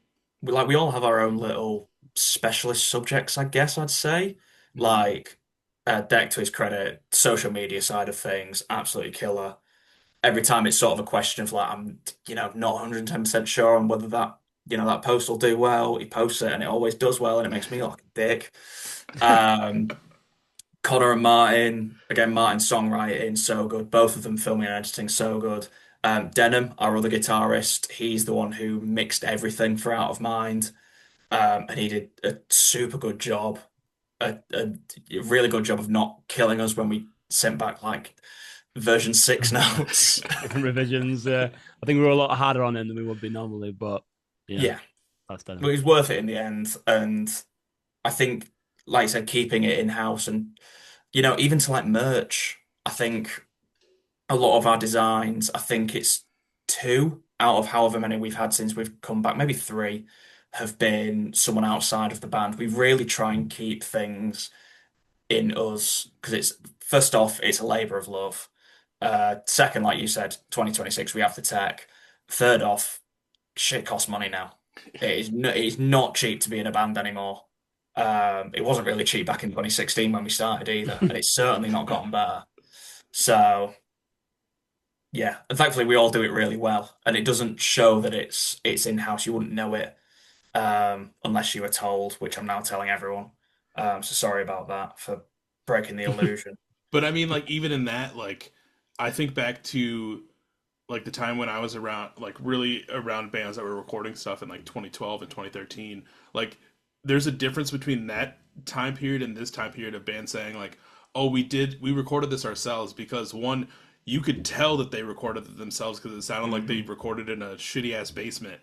we all have our own little specialist subjects, I guess I'd say. Mm-hmm. Like Deck to his credit, social media side of things, absolutely killer. Every time it's sort of a question of like I'm not 110% sure on whether that post will do well. He posts it and it always does well and it makes me look like a dick. Um, Connor and Martin, again, Martin's songwriting so good. Both of them filming and editing so good. Denham, our other guitarist, he's the one who mixed everything for Out of Mind, and he did a super good job, a really good job of not killing us when we sent back like version 6 notes. Different revisions. I think we were a lot harder on him than we would be normally, but Yeah, that's but done. it was worth it in the end. And I think, like I said, keeping it in house and even to like merch, I think a lot of our designs, I think it's two out of however many we've had since we've come back, maybe three, have been someone outside of the band. We really try and keep things in us because it's first off, it's a labor of love. Second, like you said, 2026, we have the tech. Third off, shit costs money now. It is not cheap to be in a band anymore. It wasn't really cheap back in 2016 when we started either, and it's certainly not gotten better. So yeah, and thankfully we all do it really well, and it doesn't show that it's in-house. You wouldn't know it unless you were told, which I'm now telling everyone. So sorry about that for breaking the illusion. But I mean, like even in that, like I think back to like the time when I was around, like really around bands that were recording stuff in like 2012 and 2013. Like there's a difference between that time period and this time period of bands saying like, oh, we recorded this ourselves because one, you could tell that they recorded it themselves because it sounded like they Mhm. recorded in a shitty ass basement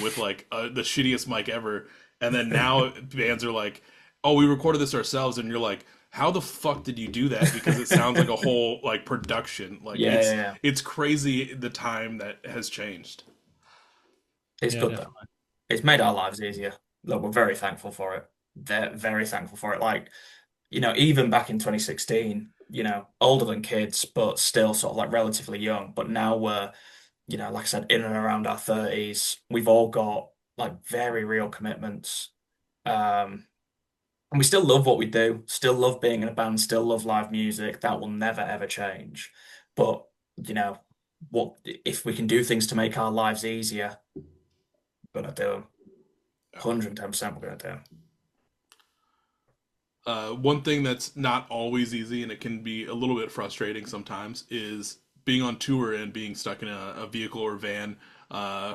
with like the shittiest mic ever. And then now bands are like, oh, we recorded this ourselves, and you're like, how the fuck did you do that? Because it sounds like a whole like production. Like Yeah, yeah, yeah. it's crazy the time that has changed. It's Yeah, good though. definitely. It's made our lives easier. Look, we're very thankful for it. They're very thankful for it. Like, even back in 2016, older than kids, but still sort of like relatively young. But now we're, like I said, in and around our 30s. We've all got like very real commitments. Um, and we still love what we do, still love being in a band, still love live music. That will never ever change. But, you know, what if we can do things to make our lives easier? We're gonna do them. 110% we're gonna do 'em. One thing that's not always easy and it can be a little bit frustrating sometimes is being on tour and being stuck in a vehicle or van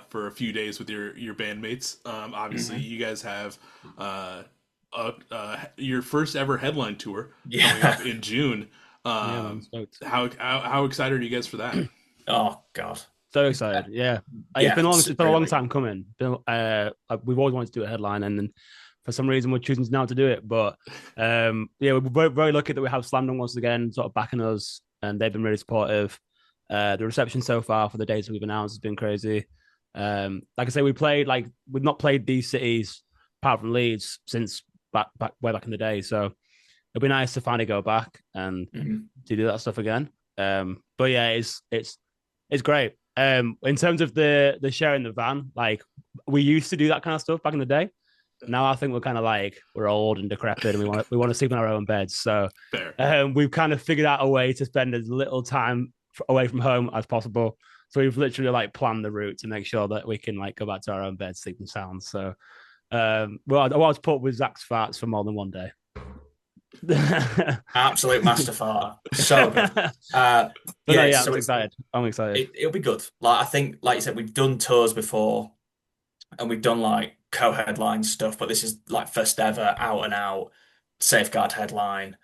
for a few days with your bandmates. Obviously, Mhm. you guys have your first ever headline tour coming up Yeah. in June. Yeah, man, Um, stoked. how excited are you guys for that? Oh God. So excited. Yeah. Yeah, It's been a long really. time coming. We've always wanted to do a headline, and then for some reason we're choosing now to do it. But yeah, we're very, very lucky that we have Slamdon once again, sort of backing us, and they've been really supportive. The reception so far for the dates we've announced has been crazy. Like I say, we've not played these cities apart from Leeds since back way back in the day. So it'll be nice to finally go back and Mhm. to do that stuff again. But yeah, it's great. In terms of the sharing the van, like we used to do that kind of stuff back in the day. Now I think we're kind of like we're old and decrepit, and we want to sleep in our own beds. So Fair. we've kind of figured out a way to spend as little time away from home as possible. So we've literally like planned the route to make sure that we can like go back to our own bed, sleep and sound. So well, I was put with Zach's farts for more than one day. But Absolute master farter. So good. no, Yeah, yeah, so it's I'm excited. it'll be good. Like I think, like you said, we've done tours before and we've done like co-headline stuff, but this is like first ever out and out safeguard headline.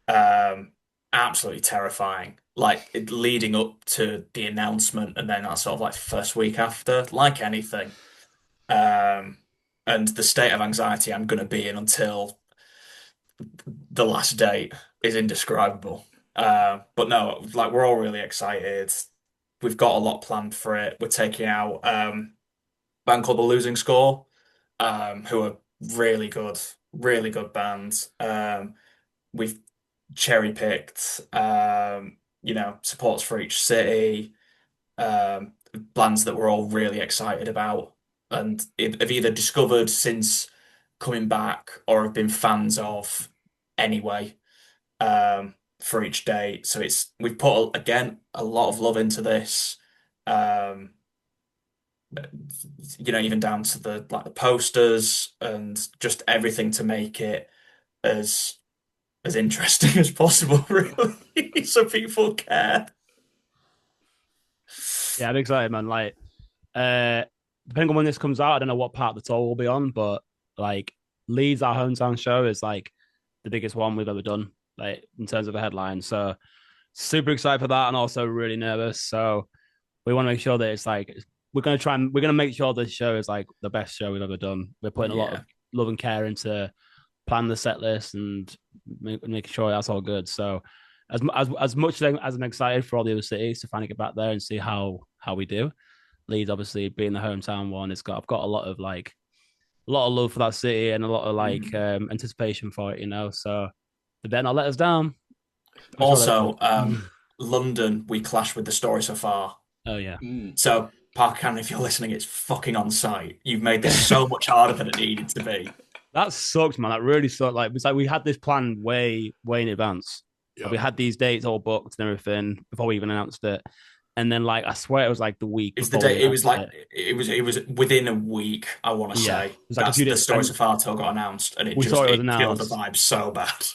Um, Absolutely terrifying. Like leading up to the announcement and then that sort of like first week after, like anything. Um, and the state of anxiety I'm gonna be in until the last date is indescribable. But no, like we're all really excited. We've got a lot planned for it. We're taking out a band called The Losing Score, who are really good band. We've cherry picked, supports for each city, um, bands that we're all really excited about, and have either discovered since coming back or have been fans of anyway for each day. So we've put again a lot of love into this. Um, even down to the posters and just everything to make it as as interesting as possible, really, so people care. Yeah, I'm excited, man. Like, uh, depending on when this comes out, I don't know what part of the tour we'll be on, but like Leeds, our hometown show, is like the biggest one we've ever done, like in terms of a headline. So super excited for that, and also really nervous. So we want to make sure that it's like we're gonna make sure this show is like the best show we've ever done. We're putting a lot of Yeah. love and care into plan the set list and making sure that's all good. So as much as I'm excited for all the other cities to finally get back there and see how we do. Leeds obviously being the hometown one, I've got a lot of love for that city and a lot of like Mhm. anticipation for it, you know. So they better not let us down. I'm sure they Also, won't. London, we clash with the story so far. Oh yeah. Mm. So Park Cannon, if you're listening, it's fucking on site. You've made this so much harder than it needed to be. That sucked, man. That really sucked. Like, it's like we had this planned way in advance. Like, Yep. we had these dates all booked and everything before we even announced it. And then, like, I swear it was like the week It's the before we day. It was announced like it. it was within a week. I want to Yeah, it say was like a that's few the days, Stories and of Farto got announced, and we saw it was it killed the announced. vibe so bad.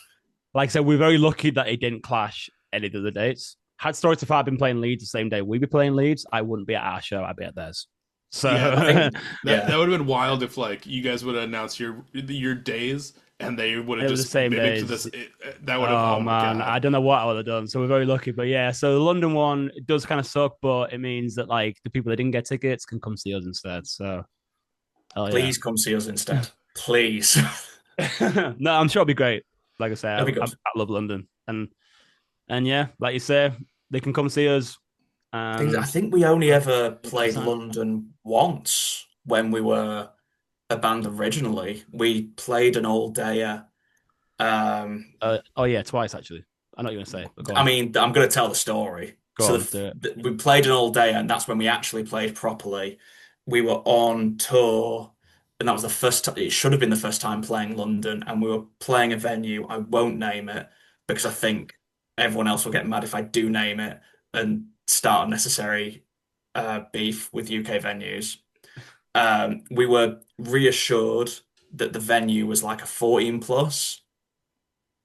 Like I said, we're very lucky that it didn't clash any of the dates. Had Story to Far been playing Leeds the same day we'd be playing Leeds, I wouldn't be at our show. I'd be at theirs. So Yeah, I think that yeah, would have been wild if like you guys would have announced your days and they would have it was the just same mimicked days. this. That would have. Oh Oh my man, god. I don't know what I would have done. So we're very lucky, but yeah. So the London one it does kind of suck, but it means that like the people that didn't get tickets can come see us instead. So hell yeah. please come see us instead, please. No, I'm sure it'll be great. Like I say, That'd be I good. love London, and yeah, like you say, they can come see us, I and think we only ever we'll get a played sign. London once when we were a band originally. We played an all dayer. Oh yeah, twice actually. I know what you're gonna say, but go I on, mean, I'm going to tell the story. go So on, do it. we played an all day, and that's when we actually played properly. We were on tour, and that was the first time. It should have been the first time playing London, and we were playing a venue. I won't name it because I think everyone else will get mad if I do name it and start unnecessary beef with UK venues. We were reassured that the venue was like a 14 plus,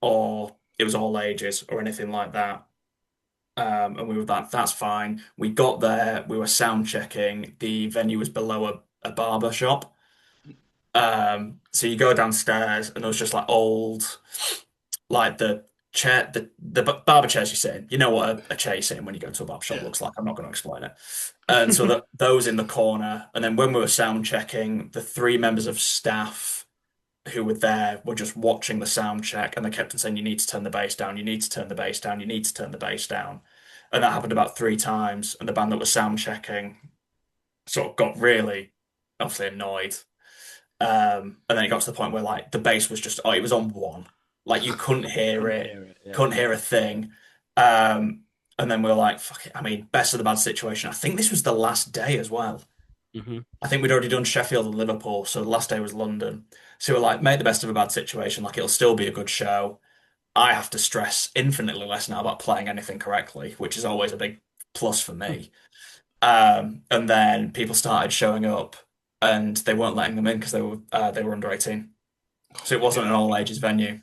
or it was all ages, or anything like that. And we were like, that's fine. We got there, we were sound checking. The venue was below a barber shop. So you go downstairs, and there was just like old, like the chair, the barber chairs you sit in. You know what a chair you sit in when you go to a barber shop Yeah. looks like. I'm not going to explain it. And so those in the corner. And then when we were sound checking, the three members of staff who were there were just watching the sound check, and they kept on saying, "You need to turn the bass down. You need to turn the bass down. You need to turn the bass down." And that happened about three times. And the band that was sound checking sort of got really, obviously annoyed. And then it got to the point where like the bass was just, oh, it was on one, like you couldn't hear Couldn't it, hear it. Yeah. couldn't hear a thing. And then we were like, fuck it. I mean, best of the bad situation. I think this was the last day as well. Hmm. I think we'd already done Sheffield and Liverpool, so the last day was London. So we're like, make the best of a bad situation. Like it'll still be a good show. I have to stress infinitely less now about playing anything correctly, which is always a big plus for me. And then people started showing up, and they weren't letting them in because they were under 18, so it wasn't an Yeah. all ages venue.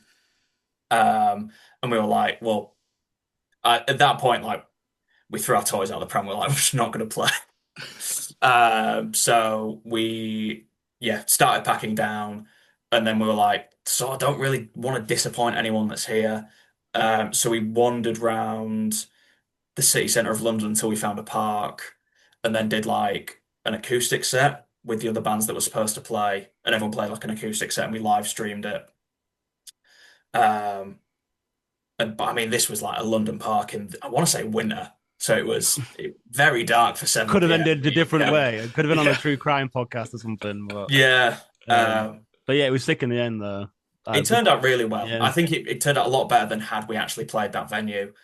And we were like, well, at that point, like we threw our toys out of the pram. We're like, we're just not going to play. So we, yeah, started packing down, and then we were like, so I don't really want to disappoint anyone that's here. So we wandered round the city centre of London until we found a park, and then did like an acoustic set with the other bands that were supposed to play, and everyone played like an acoustic set, and we live streamed it. Um, but I mean, this was like a London park in, I want to say winter, so it was very dark for Could have 7 p.m. ended a different Yeah, way. It could have been on a Yeah. true crime podcast or something. yeah. Um, but yeah, it was sick in the end though. It turned out really well. Yeah. I think it turned out a lot better than had we actually played that venue.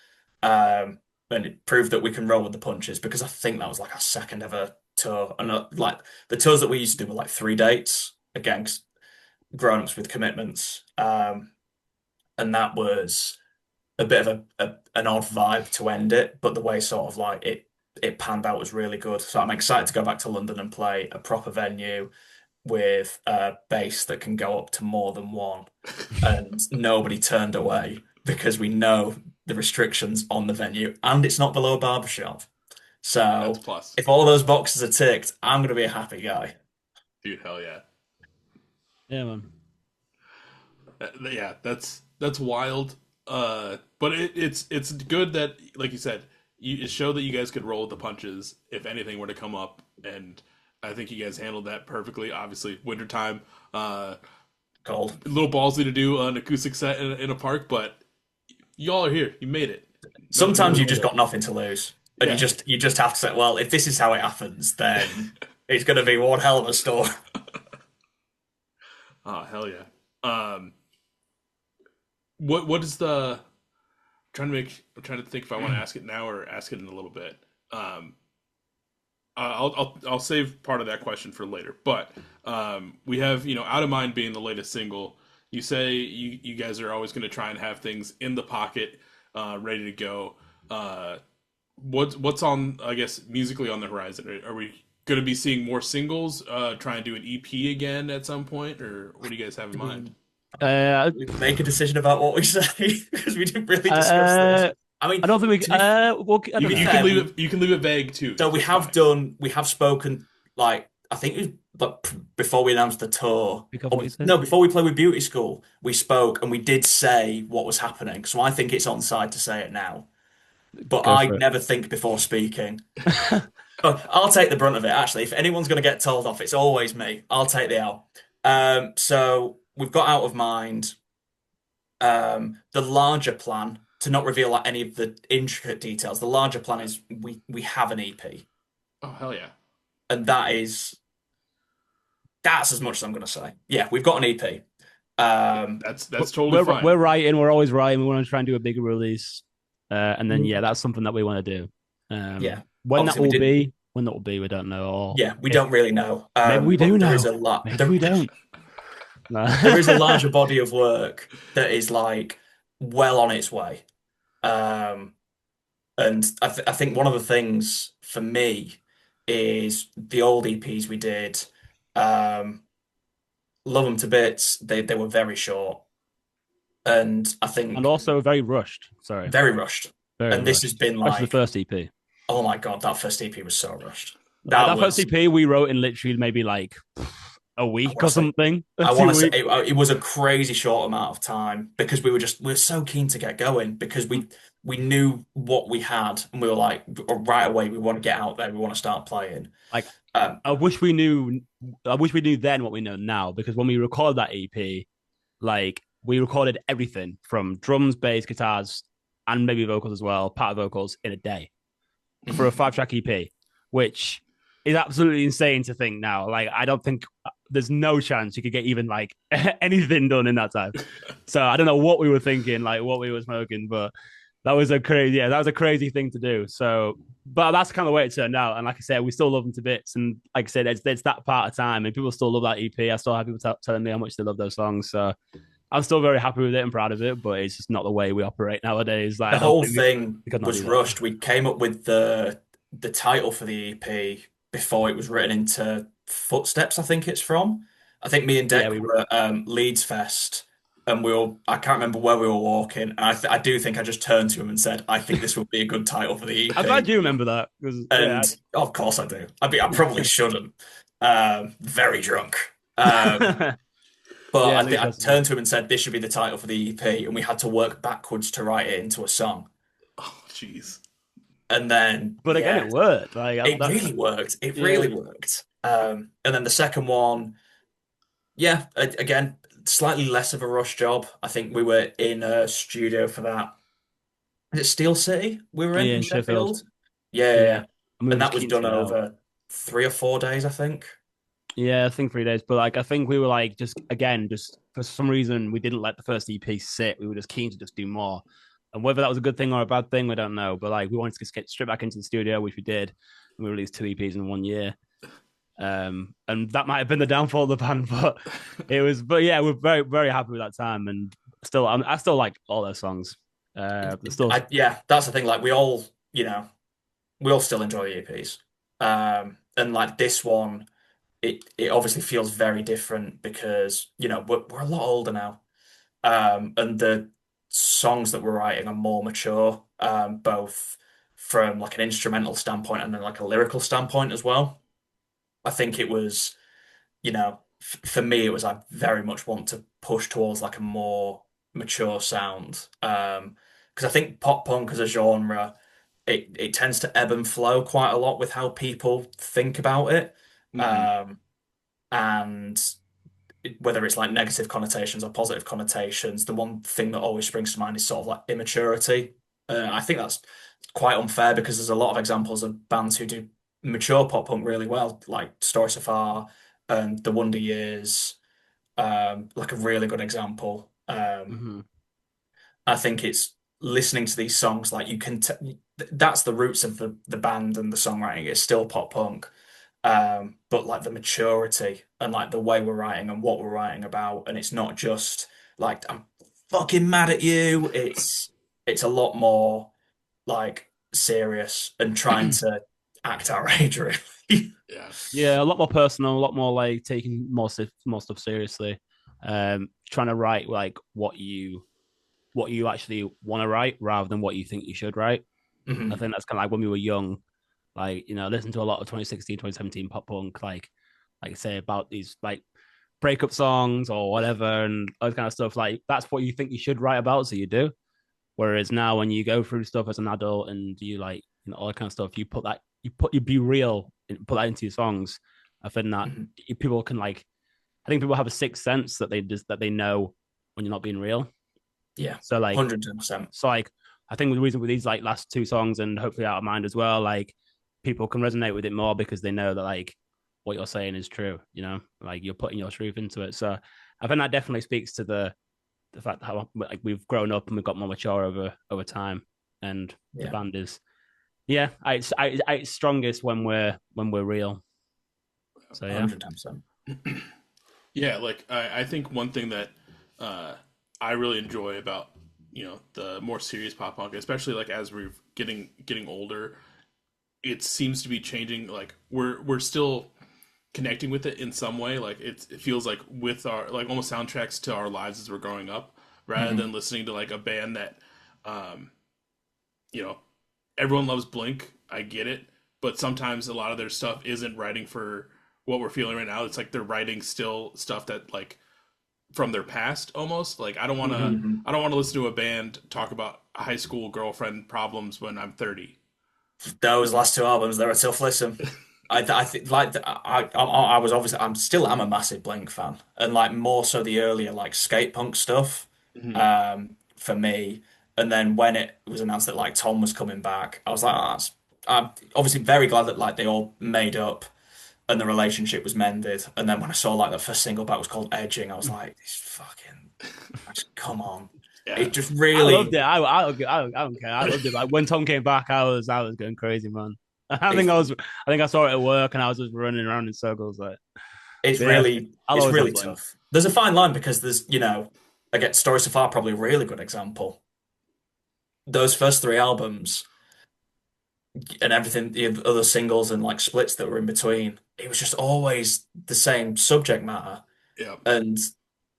And it proved that we can roll with the punches, because I think that was like our second ever tour. And like the tours that we used to do were like 3 dates, again, 'cause grown-ups with commitments. And that was a bit of an odd vibe to end it, but the way sort of like it panned out was really good. So I'm excited to go back to London and play a proper venue with a bass that can go up to more than one, and nobody turned away because we know the restrictions on the venue, and it's not below a barbershop. That's So plus. if all those boxes are ticked, I'm going to be a happy guy. Dude, hell yeah. Yeah, man. Yeah, that's wild. But it's good that, like you said, it showed that you guys could roll with the punches if anything were to come up, and I think you guys handled that perfectly. Obviously, wintertime, Cold. a little ballsy to do an acoustic set in a park, but y'all are here. You made it. Sometimes you've just got nothing to lose, and Yeah. you just have to say, well, if this is how it happens, then it's going to be one hell of a story. Oh, hell yeah. What is the I'm trying to think if I want to ask it now or ask it in a little bit. I'll save part of that question for later. But we have Out of Mind being the latest single. You say you guys are always going to try and have things in the pocket, ready to go. What's on, I guess, musically on the horizon? Are we going to be seeing more singles? Try and do an EP again at some point, or what do you guys have in mind? Uh, We make a decision about what we say because we didn't really discuss this. uh, I mean, I don't think we. to be Well, I to don't be You know. can fair, leave it. You can leave it vague too. so we It's have fine. done, we have spoken, like, I think it was before we announced the tour, Pick up or what you said. no, before we played with Beauty School, we spoke and we did say what was happening. So I think it's on side to say it now. But Go I for never think before speaking. it. Oh, I'll take the brunt of it, actually. If anyone's going to get told off, it's always me. I'll take the L. So we've got Out of Mind. The larger plan, to not reveal like any of the intricate details, the larger plan is we have an EP, Oh hell yeah! and that's as much as I'm going to say. Yeah, we've got an EP. That's totally We're fine. writing. We're always writing. We want to try and do a bigger release, and then Mm. that's something that we want to do. Yeah, When that obviously we will did. be, we don't know. Or Yeah, we if don't really know. maybe we do But there is know, a lot. maybe we don't. No. There is a larger body of work that is like well on its way. Um, and I think one of the things for me is the old EPs we did. Um, Love them to bits. They were very short, and I And think also very rushed. Sorry, very rushed. very And this has rushed, been especially the like, first EP. oh my God, that first EP was so rushed. Like That that first was, EP we wrote in literally maybe like a I week want or to say, something, or I want to say 2 weeks. it was a crazy short amount of time because we were so keen to get going because we knew what we had and we were like right away we want to get out there, we want to start playing. Like Um, I wish we knew. I wish we knew then what we know now because when we recorded that EP, like we recorded everything from drums, bass, guitars, and maybe vocals as well, part of vocals in a day for a 5-track EP, which is absolutely insane to think now. Like I don't think there's no chance you could get even like anything done in that time. So I don't know what we were thinking, like what we were smoking, but that was a crazy thing to do. So, but that's kind of the way it turned out. And like I said, we still love them to bits. And like I said, it's that part of time, and people still love that EP. I still have people telling me how much they love those songs. So I'm still very happy with it and proud of it. But it's just not the way we operate nowadays. Like the I don't whole think thing we could not was do that. rushed. We came up with the title for the EP before it was written into Footsteps, I think it's from. I think me and Yeah, Deck were at Leeds Fest and I can't remember where we were walking. And I do think I just turned to him and said, I think this would be a good title for the I'm glad EP. you remember that because And of course I do. I mean, I probably shouldn't. Very drunk. But yeah, I Leeds think I Festival. turned to him and said, this should be the title for the EP. And we had to work backwards to write it into a song. Oh jeez. And then, But again, yeah, it worked. Like it that. really worked. It Yeah. really worked. And then the second one, yeah, again, slightly less of a rush job. I think we were in a studio for that. Is it Steel City we were Yeah, in in Sheffield. Sheffield? Yeah, yeah, Yeah, yeah. and we were And just that was keen to done get out. over 3 or 4 days, I think. Yeah, I think 3 days. But like, I think we were like, just again, just for some reason, we didn't let the first EP sit. We were just keen to just do more. And whether that was a good thing or a bad thing, we don't know. But like, we wanted to just get straight back into the studio, which we did. And we released 2 EPs in 1 year. And that might have been the downfall of the band, but but yeah, we're very, very happy with that time. And I still like all those songs. Still, Yeah, that's the thing. Like we all still enjoy the EPs. And like this one, it obviously feels very different because we're a lot older now. And the songs that we're writing are more mature, both from like an instrumental standpoint and then like a lyrical standpoint as well. I think it was, for me, it was I very much want to push towards like a more mature sound. Because I think pop punk as a genre, it tends to ebb and flow quite a lot with how people think about it. Hmm. Um, and whether it's like negative connotations or positive connotations, the one thing that always springs to mind is sort of like immaturity. I think that's quite unfair because there's a lot of examples of bands who do mature pop punk really well, like Story So Far and The Wonder Years, like a really good example. mhm. I think it's listening to these songs like that's the roots of the band and the songwriting. It's still pop punk. But like the maturity and like the way we're writing and what we're writing about, and it's not just like I'm fucking mad at you. It's a lot more like serious and trying to act our age, really. Yeah. Yeah, a lot more personal, a lot more like taking more stuff seriously. Trying to write like what you actually want to write rather than what you think you should write. I Mhm. think that's kind of like when we were young, like, listen to a lot of 2016, 2017 pop punk, like I say about these like breakup songs or whatever and all that kind of stuff. Like that's what you think you should write about, so you do. Whereas now when you go through stuff as an adult and you like, all that kind of stuff, you be real and put that into your songs. I think that Mhm. people can like, I think people have a sixth sense that they know when you're not being real. Yeah, So like, 110%. I think the reason with these like last two songs and hopefully Out of Mind as well, like people can resonate with it more because they know that like what you're saying is true, like you're putting your truth into it. So I think that definitely speaks to the fact that how like we've grown up and we've got more mature over time, and the Yeah, band is it's strongest when we're real. So yeah, 110%. Yeah, like I think one thing that uh, I really enjoy about the more serious pop punk, especially like as we're getting older, it seems to be changing. Like we're still connecting with it in some way. Like it feels like with our like almost soundtracks to our lives as we're growing up, rather than Mhm. listening to like a band that um, you know everyone loves Blink. I get it, but sometimes a lot of their stuff isn't writing for what we're feeling right now. It's like they're writing still stuff that like from their past almost. Like Mhm. I don't want to listen to a band talk about high school girlfriend problems when I'm 30. Those last two albums, they're a tough listen. I think like I was obviously I'm still am a massive Blink fan, and like more so the earlier like skate punk stuff, Mm-hmm. for me. And then when it was announced that like Tom was coming back, I was like, oh, I'm obviously very glad that like they all made up and the relationship was mended. And then when I saw like the first single back was called Edging, I was like, this fucking, just, come on. It Yeah. just I loved really, it. I don't care. I loved it. Like when Tom came back, I was going crazy, man. it's I think I saw it at work and I was just running around in circles. Like, it's but yeah, really I'll it's always love really Blink. tough. There's a fine line because there's, again, Stories So Far probably a really good example. Those first three albums and everything, the other singles and like splits that were in between, it was just always the same subject matter. Yeah. And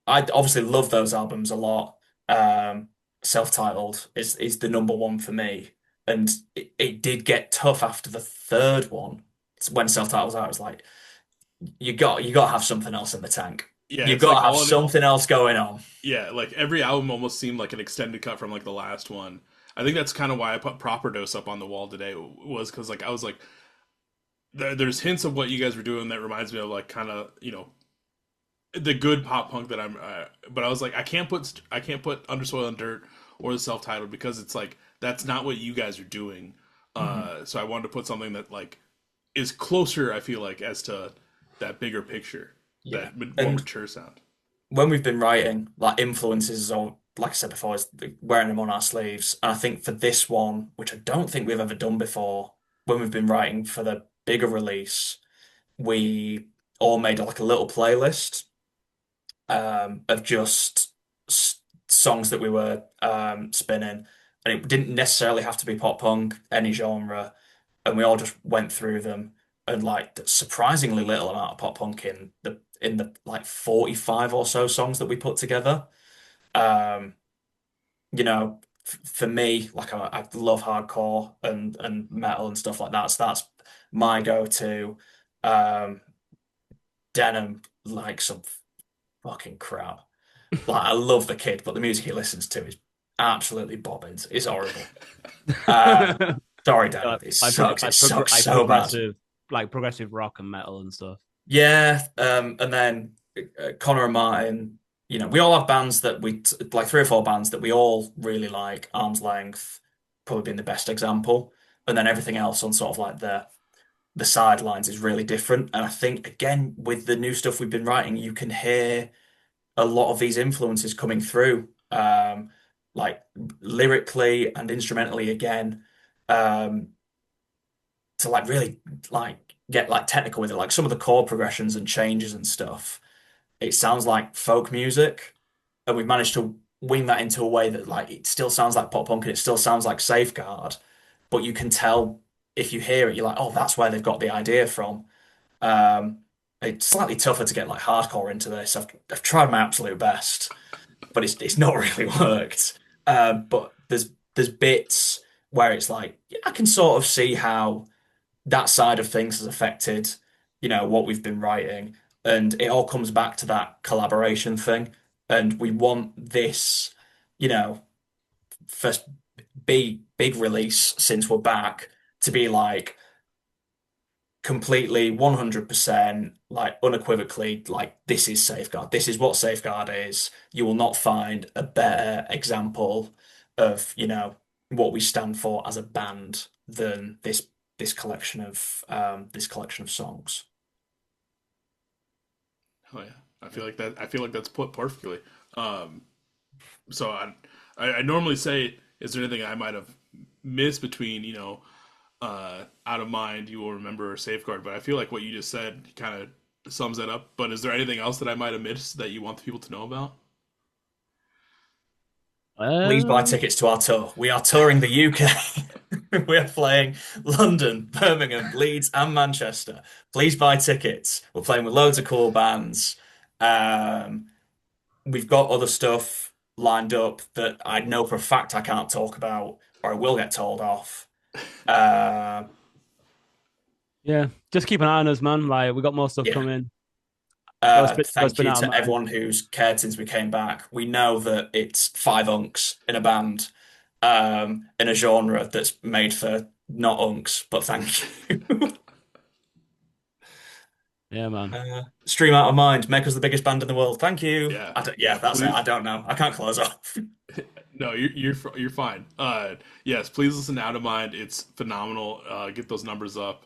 I obviously love those albums a lot. Um, Self-titled is the number one for me, and it did get tough after the third one. When self-titled was out, it was like you got to have something else in the tank. Yeah, You've it's got like to have all in something else going on. yeah, like every album almost seemed like an extended cut from like the last one. I think that's kind of why I put Proper Dose up on the wall today was because like I was like there's hints of what you guys were doing that reminds me of like kind of the good pop punk that I'm. But I was like, I can't put Undersoil and Dirt or the self titled because it's like that's not what you guys are doing. Mhm. So I wanted to put something that like is closer. I feel like as to that bigger picture, Yeah. that more And mature sound. when we've been writing, like influences or like I said before, is wearing them on our sleeves. And I think for this one, which I don't think we've ever done before, when we've been writing for the bigger release, we all made like a little playlist of just songs that we were spinning, and it didn't necessarily have to be pop punk, any genre, and we all just went through them, and like surprisingly little amount of pop punk in the like 45 or so songs that we put together. Um, for me, like I love hardcore and metal and stuff like that. So that's my go-to. Um, Denim, like some fucking crap. Like I love the kid, but the music he listens to is absolutely bobbins. It's horrible. Um, sorry, Denim. It sucks. It sucks so bad. Like progressive rock and metal and stuff. Yeah, and then Connor and Martin, we all have bands that like three or four bands that we all really like. Arm's Length, probably being the best example, and then everything else on sort of like the sidelines is really different. And I think again with the new stuff we've been writing, you can hear a lot of these influences coming through, like lyrically and instrumentally again. um, to like really like get like technical with it, like some of the chord progressions and changes and stuff. It sounds like folk music, and we've managed to wing that into a way that like it still sounds like pop punk and it still sounds like Safeguard, but you can tell if you hear it, you're like, oh, that's where they've got the idea from. Um, it's slightly tougher to get like hardcore into this. I've tried my absolute best, but it's not really worked. But there's bits where it's like I can sort of see how that side of things has affected, what we've been writing. And it all comes back to that collaboration thing. And we want this, you know, first big release since we're back to be like completely 100% like unequivocally like this is Safeguard. This is what Safeguard is. You will not find a better example of, what we stand for as a band than this collection of songs. Oh yeah, I feel like that. I feel like that's put perfectly. Um, so I normally say, is there anything I might have missed between out of mind, you will remember, or safeguard? But I feel like what you just said kind of sums that up. But is there anything else that I might have missed that you want the people to know about? Please buy Um, tickets to our tour. We are touring the UK. We are playing London, Birmingham, Leeds, and Manchester. Please buy tickets. We're playing with loads of cool bands. Um, we've got other stuff lined up that I know for a fact I can't talk about, or I will get told off. Uh, yeah, just keep an eye on us, man. Like we got more stuff yeah. coming. Go Thank spin you out of to mine. everyone who's cared since we came back. We know that it's five unks in a band, in a genre that's made for not unks, but thank you. Yeah, man. Stream out of mind, make us the biggest band in the world. Thank you. Yeah, Yeah, yeah. that's it. I Please, don't know. I can't close off. no, you're fine. Yes, please listen to Out of Mind. It's phenomenal. Get those numbers up.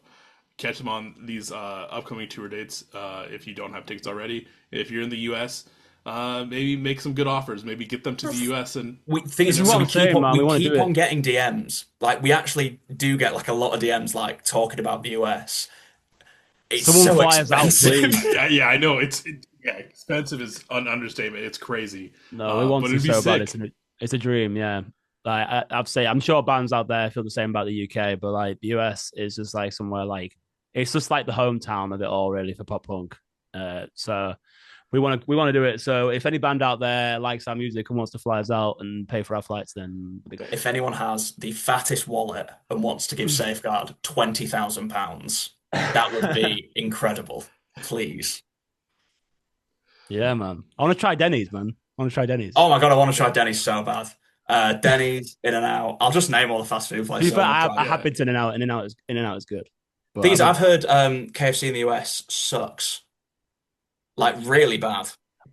Catch them on these upcoming tour dates if you don't have tickets already. If you're in the U.S., maybe make some good offers. Maybe get them to the U.S. and Thing This is, is so what I'm saying, man. We we want to do keep it. on getting DMs. Like we actually do get like a lot of DMs, like talking about the US. It's Someone so fly us out, expensive. please. yeah, I know yeah, expensive is an understatement. It's crazy, No, we want but to it'd be so bad. sick. It's a dream. Yeah. Like I'd say, I'm sure bands out there feel the same about the UK, but like the US is just like somewhere like it's just like the hometown of it all, really, for pop punk. So we want to do it. So if any band out there likes our music and wants to fly us out and pay for our flights, then it'd be great. If anyone has the fattest wallet and wants to give Safeguard £20,000, that would be incredible. Please. Yeah, man. I want to try Denny's, man. I want to try Denny's. Oh my God, I want to try Denny's so bad. Denny's, In and Out. I'll just name all the fast food To be places I fair, want to I try. have been to In-N-Out. In-N-Out is good, but Things I've I've never. heard KFC in the US sucks. Like really bad.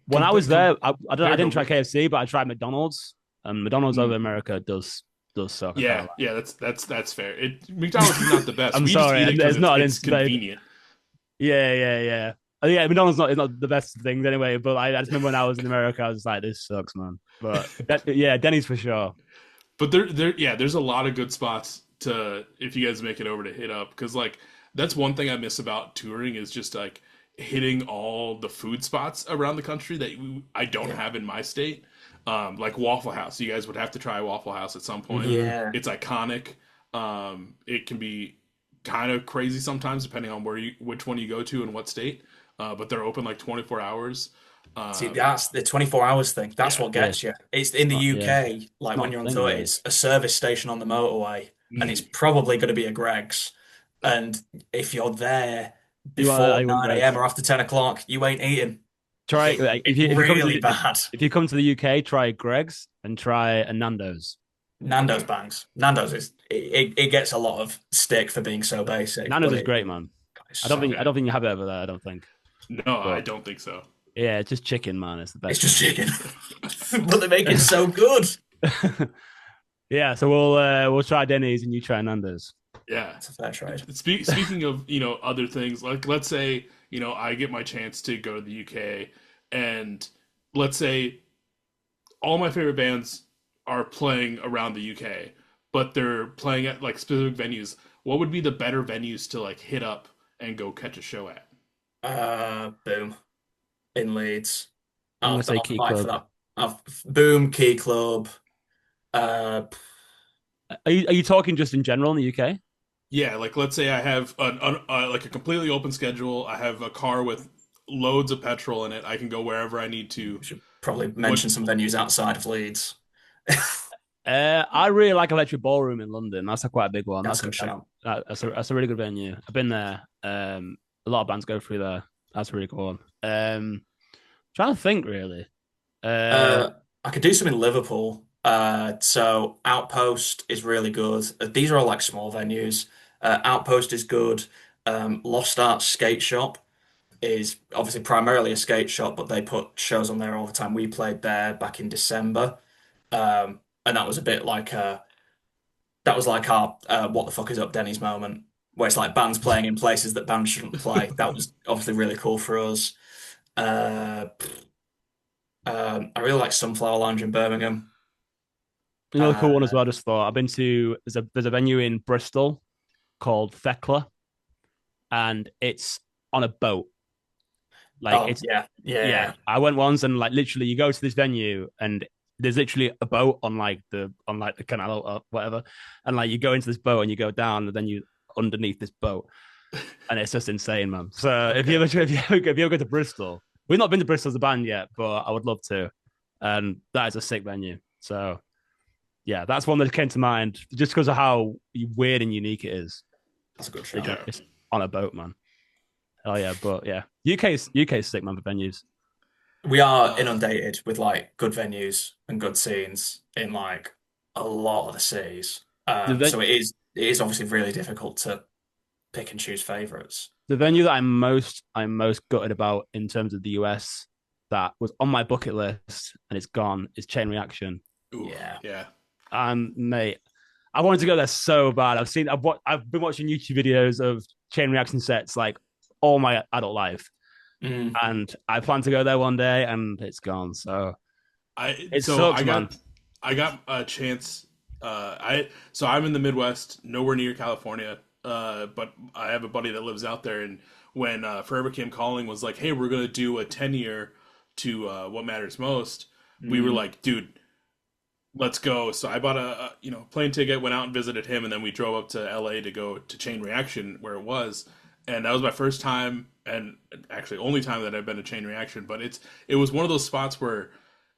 When I was there, I Compared to didn't try what? KFC, but I tried McDonald's, and McDonald's over Mm, America does suck. I can't yeah, lie. yeah, that's fair. McDonald's is not the best. I'm We just sorry, eat it and because it's not an it's instant. convenient. Yeah. Yeah, McDonald's not is not the best of things anyway. But I just remember when I was in America, I was just like, this sucks, man. But yeah, Denny's for sure. But there's a lot of good spots to if you guys make it over to hit up because like that's one thing I miss about touring is just like hitting all the food spots around the country that I don't Yeah. have in my state. Like Waffle House, you guys would have to try Waffle House at some point. Hmm. Yeah. It's iconic. It can be kind of crazy sometimes depending on which one you go to and what state. But they're open like 24 hours. See, Um, that's the 24 hours thing. That's yeah. what Yeah, gets you. It's in the yeah, UK, it's like when not you're a on thing, tour, really. it's a service station on the motorway, and it's Mhm. probably going to be a Greg's. And if you're there You want before you want 9 a.m. Greg's? or after 10 o'clock, you ain't eating. Try like, It's if you come to really bad. if you come to the UK, try Greg's and try a Nando's. Nando's bangs. Nando's it gets a lot of stick for being so basic, Nando's but is great, man. it's I don't so think I Okay. don't think you have it over there. I don't think, No, I but don't think so. yeah, it's just chicken, man. It's the it's best just thing. chicken. But they make it so good. Yeah, so we'll try Denny's and you try Nando's. Yeah. It's a fair trade. Speaking of, other things, like let's say, I get my chance to go to the UK and let's say all my favorite bands are playing around the UK, but they're playing at like specific venues. What would be the better venues to like hit up and go catch a show at? Boom in Leeds. I'm gonna say I'll Key fight for Club. that. Boom Key Club. Uh, Are you talking just in general in the UK? Yeah, like let's say I have like a completely open schedule. I have a car with loads of petrol in it. I can go wherever I need to. we should probably What? mention some venues outside of Leeds. I really like Electric Ballroom in London. That's a quite a big one. That's a good shout. That's a really good venue. I've been there. A lot of bands go through there. That's a really cool one. Trying to think really. Uh, I could do some in Liverpool. So Outpost is really good. These are all like small venues. Outpost is good. Lost Arts Skate Shop is obviously primarily a skate shop, but they put shows on there all the time. We played there back in December, and that was a bit like that was like our what the fuck is up Denny's moment, where it's like bands playing in places that bands shouldn't play. That was obviously really cool for us. Uh, I really like Sunflower Lounge in Birmingham. Another cool one as Uh, well. I just thought I've been to there's a venue in Bristol called Thekla, and it's on a boat. Like oh it's yeah, yeah. yeah. I went once and like literally you go to this venue and there's literally a boat on like the canal or whatever, and like you go into this boat and you go down and then you underneath this boat and it's just insane, man. So Okay. if you ever go to Bristol, we've not been to Bristol as a band yet, but I would love to, and that is a sick venue. So yeah, that's one that came to mind just because of how weird and unique it is. That's a good shout. Yeah. It's on a boat, man. Oh yeah, but yeah, UK's sick, man, for venues. We are Uh, inundated with like good venues and good scenes in like a lot of the cities. The ven- So it is obviously really difficult to pick and choose favorites. the venue that I'm most gutted about in terms of the US that was on my bucket list and it's gone is Chain Reaction. oof. Yeah. Yeah. Mate, I wanted to go there so bad. I've been watching YouTube videos of Chain Reaction sets like all my adult life, Mm, and I plan to go there one day, and it's gone. So I it so sucks, man. I got a chance. I'm in the Midwest, nowhere near California. But I have a buddy that lives out there, and when Forever Came Calling was like, "Hey, we're gonna do a 10 year to What Matters Most," we were mm, like, "Dude, let's go." So I bought a plane ticket, went out and visited him, and then we drove up to LA to go to Chain Reaction where it was, and that was my first time and actually only time that I've been to Chain Reaction. But it was one of those spots where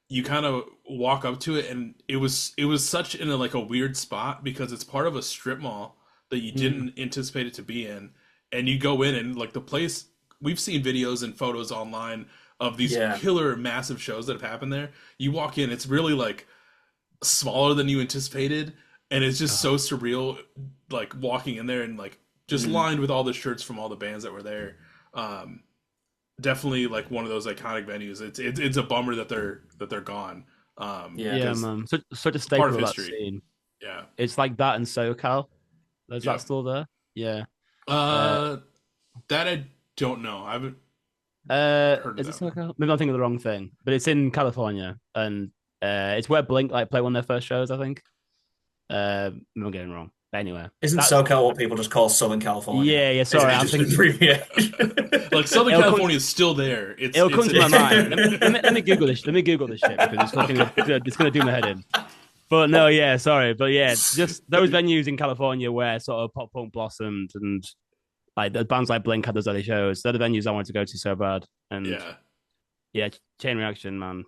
you kind of walk up to it, and it was such in a like a weird spot because it's part of a strip mall that you mm. didn't anticipate it to be in, and you go in and like the place. We've seen videos and photos online of these Yeah. killer massive shows that have happened there. You walk in, it's really like smaller than you anticipated, and it's just so Oh, surreal, like walking in there and like just Mm. lined with all the shirts from all the bands that were there. Um, Definitely like one of those iconic venues. It's a bummer that they're gone. Yeah. yeah, Because man. Such a part staple of of that history. scene. Yeah. It's like that in SoCal. Is that Yep. still there? Yeah. Uh, Uh, that I don't know. I haven't heard of is it that one. SoCal? Maybe I'm thinking of the wrong thing, but it's in California, and it's where Blink like play one of their first shows, I think. Maybe I'm getting it wrong. But anyway, Isn't that SoCal what people just call Southern California? yeah, yeah. Isn't Sorry, it I'm just an thinking abbreviation? Like Southern it'll come California is still there. It's it'll come it's to my mind. Let me Google this. Let me Google this shit because okay. it's gonna do my head in. But no, yeah, sorry, but yeah, just those venues in California where sort of pop punk blossomed and like the bands like Blink had those early shows. They're the venues I wanted to go to so bad. And Yeah. yeah, Chain Reaction, man.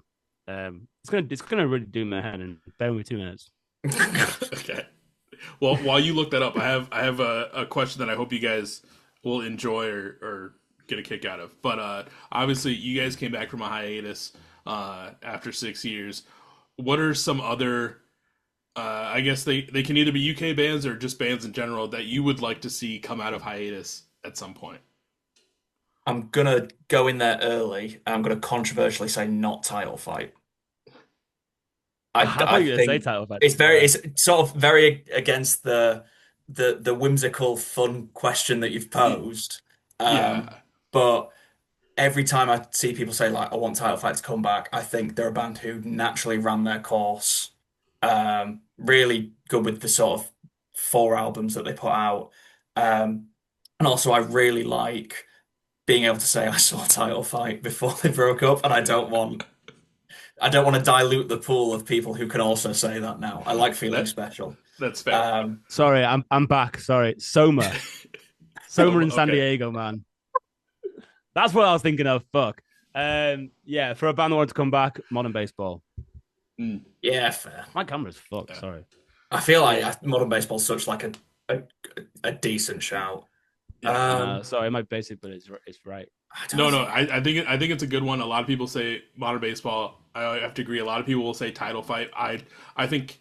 It's gonna really do my head in. Bear with me 2 minutes. Okay. Well, while you look that up, I have a question that I hope you guys will enjoy or get a kick out of. But obviously, you guys came back from a hiatus after 6 years. What are some other? I guess they can either be UK bands or just bands in general that you would like to see come out of hiatus at some point. I'm gonna go in there early, and I'm gonna controversially say not title fight. I I thought you were gonna say think title fight. To be fair. it's sort of very against the whimsical fun question that you've posed. Um, Yeah. but every time I see people say like I want title fight to come back, I think they're a band who naturally ran their course, really good with the sort of 4 albums that they put out. Um, and also, I really like being able to say I saw Title Fight before they broke up, and I don't want to dilute the pool of people who can also say that now. I like feeling That special. that's fair. Um, Sorry, I'm back. Sorry, Soma in San Okay. Diego, man. That's what I was thinking of. Fuck. Yeah, for a band that wanted to come back, modern baseball. yeah, fair. My camera's fucked. Yeah. Sorry. I feel like Yeah. modern baseball's such like a, a decent shout. Yeah. Sorry, my basic, but it's right. I No, don't no, think. I think it's a good one. A lot of people say modern baseball. I have to agree. A lot of people will say title fight. I think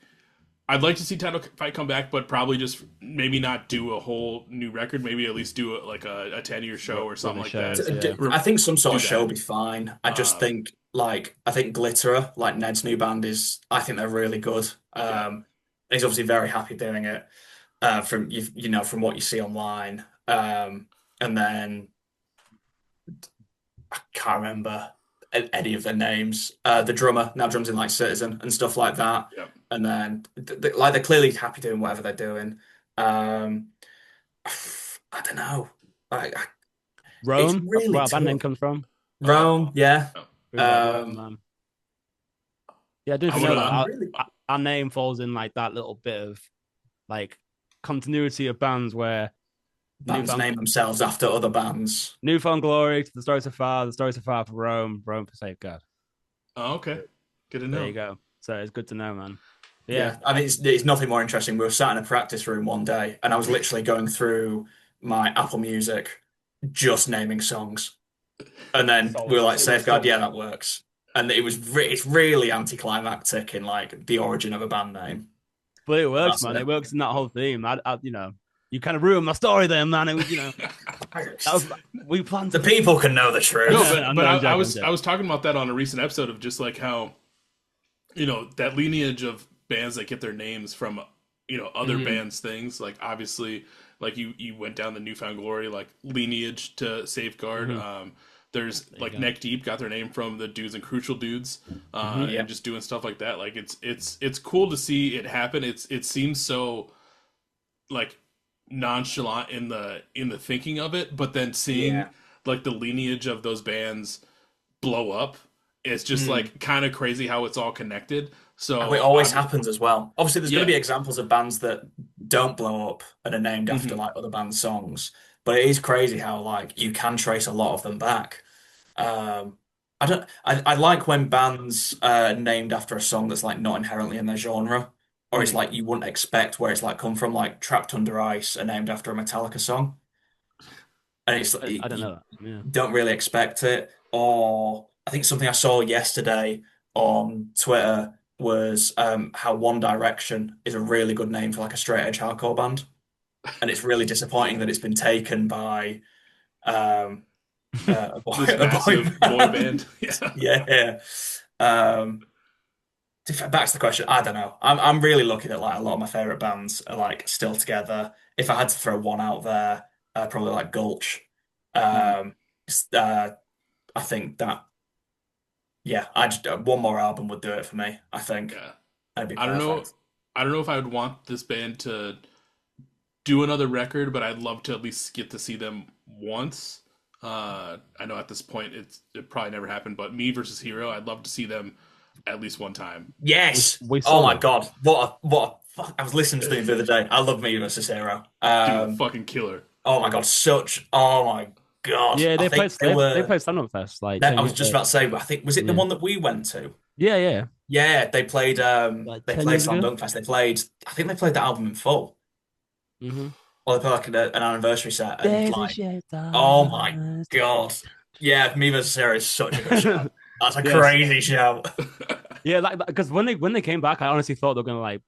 I'd like to see title fight come back, but probably just maybe not do a whole new record. Maybe at least do like a 10-year show or something like shows, that. yeah. I think some sort Do of show that. will be fine. I just Um, think I think Glitterer, like Ned's new band, is I think they're really good. yeah. He's obviously very happy doing it. From you know from what you see online. And then I can't remember any of their names. The drummer now drums in like Citizen and stuff like that. Yeah. And then like they're clearly happy doing whatever they're doing. Um, I don't know. It's Rome. That's really where our band name tough. comes from. Rome, yeah. Oh. We love Rome, Um, man. Yeah, I don't I know would that. I'm really Our name falls in like that little bit of like continuity of bands where bands name themselves after other bands. Newfound Glory to the Story So Far, the Story So Far for Rome for Safeguard. Oh, okay. Good to There know. you go. So it's good to know, man. Yeah, I mean it's nothing more interesting. We were sat in a practice room one day, and I was literally going through my Apple Music, just naming songs, and then we were like, "Safeguard, yeah, that works." And it's really anticlimactic in like the origin of a band name. But it works, That's man. it. It works in that whole theme. You know, you kind of ruined my story there, man. It was, that was we planned The to. people can know the No, truth. I'm but not I joking, was I'm I was talking about that on a recent episode of just like how that lineage of bands that get their names from other bands things like obviously like you went down the Newfound Glory like lineage to Safeguard. There's like go. Neck Deep got their name from the Dudes and Crucial Dudes, Yeah. and just doing stuff like that. Like it's cool to see it happen. It seems so like nonchalant in the thinking of it, but then seeing Yeah. like the lineage of those bands blow up, it's just Mm. like kind of crazy how it's all connected. So It always happens as well. Obviously, there's going yeah. to be examples of bands that don't blow up and are named after Mhm. like other bands' songs, but it is crazy how like you can trace a lot of them back. Um, I don't. I like when bands named after a song that's like not inherently in their genre, or it's Mhm. like you wouldn't expect where it's like come from. Like Trapped Under Ice are named after a Metallica song, and it's I don't you know that. Yeah. don't really expect it. Or I think something I saw yesterday on Twitter was how One Direction is a really good name for like a straight edge hardcore band, and it's really disappointing that it's been taken by um, This a boy massive boy band. band. Yeah. Yeah. Um, back to the question, I don't know. I'm really lucky that like a lot of my favorite bands are like still together. If I had to throw one out there, probably like Gulch. Mhm. Um, I think that yeah, I just one more album would do it for me. I think Yeah. that'd be I don't know. perfect. I don't know if I would want this band to do another record, but I'd love to at least get to see them once. I know at this point it probably never happened, but Me versus Hero, I'd love to see them at least one time. Yes. We Oh saw my them. God. What a fuck. I was listening to them the other day. I love Me versus Hero. Dude, fucking killer. Oh my God, such oh my God. Yeah, I think they they were played stand up fest like that 10 I was years just ago. about to say, I think was it the Yeah. one that we went to? Yeah, yeah. Yeah, Like they 10 played years Slam ago. Dunk Fest. They played I think they played the album in full. Mm-hmm. Or they played like an anniversary set and There's a like oh my shaitan. God. Yeah, Me versus Hero is such a good show. That's a Yes. crazy show. Yeah, like because when they came back, I honestly thought they were gonna like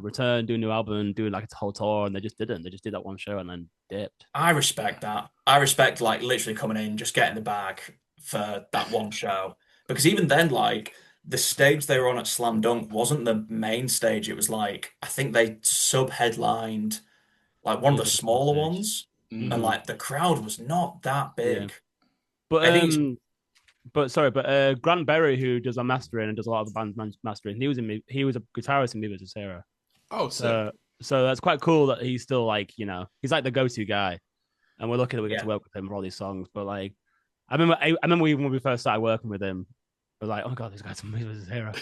return, do a new album, do like a whole tour, and they just didn't. They just did that one show and then dipped. I respect that. I respect like literally coming in, just getting the bag for that one show. Because even then, like the stage they were on at Slam Dunk wasn't the main stage. It was like I think they sub-headlined like one It of the was like a small smaller stage. ones, and Mm. Hmm. like the crowd was not that Yeah, big. but I think it's sorry, but Grant Berry, who does our mastering and does a lot of the band's mastering, he was a guitarist in Me vs. Sarah. Oh, sick. So that's quite cool that he's still like, he's like the go-to guy, and we're lucky that we get Yeah. to work with him for all these songs. But like, I remember even when we first started working with him, I was like, oh my god, this guy's his hero.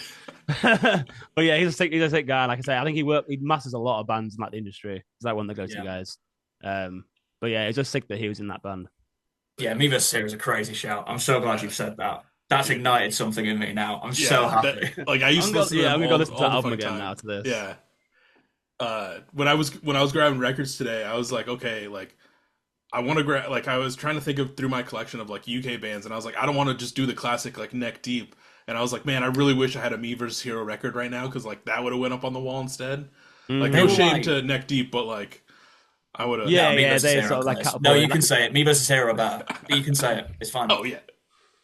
But yeah, he's a sick guy. Like I say, I think he masters a lot of bands in like the industry. He's like one of the go-to Yeah. guys. But yeah, it's just sick that he was in that band. Yeah, Me vs. Hero is a crazy shout. I'm so glad you've said that. That's ignited something in me now. I'm so happy. Like I used to listen to them I'm gonna go listen to that all the album fucking again time. now to this. Yeah. When I was grabbing records today, I was like, okay, like I want to grab. Like I was trying to think of through my collection of like UK bands, and I was like, I don't want to just do the classic like Neck Deep. And I was like, man, I really wish I had a Me vs. Hero record right now because like that would have went up on the wall instead. Like no shame to Neck Deep, but like I would have. Yeah, No, Me vs. they Hero, sort of like please. No, you can say it. Me vs. Hero better. You can say it. It's fine. Oh yeah.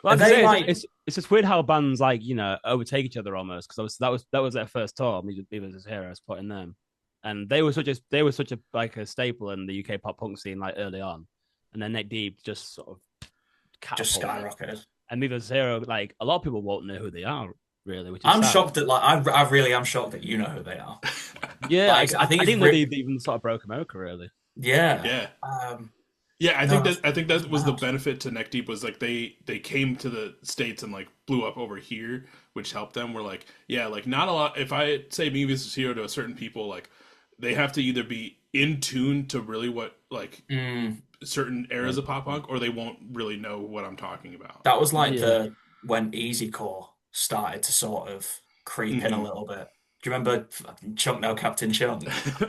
Well, Are they it's just weird how bands like overtake each other almost because that was their first tour. Me vs. Heroes put in them, and they were such a like a staple in the UK pop punk scene like early on, and then Neck Deep just sort of just catapulted. skyrocketed. And Me vs. Hero, like a lot of people won't know who they are really, which is I'm sad. shocked that I really am shocked that you know who they are. Yeah, Like, I didn't know they even sort of broke America really. Yeah. Yeah, I think that was the benefit to Neck Deep was like they came to the States and like blew up over here, which helped them. We're like, yeah, like not a lot. If I say Me vs. Hero to a certain people, like they have to either be in tune to really what like certain eras of pop punk, or they won't really know what I'm talking about. That was like when easycore started to sort of creep in a little bit. Do you remember Chunk No Captain Chunk?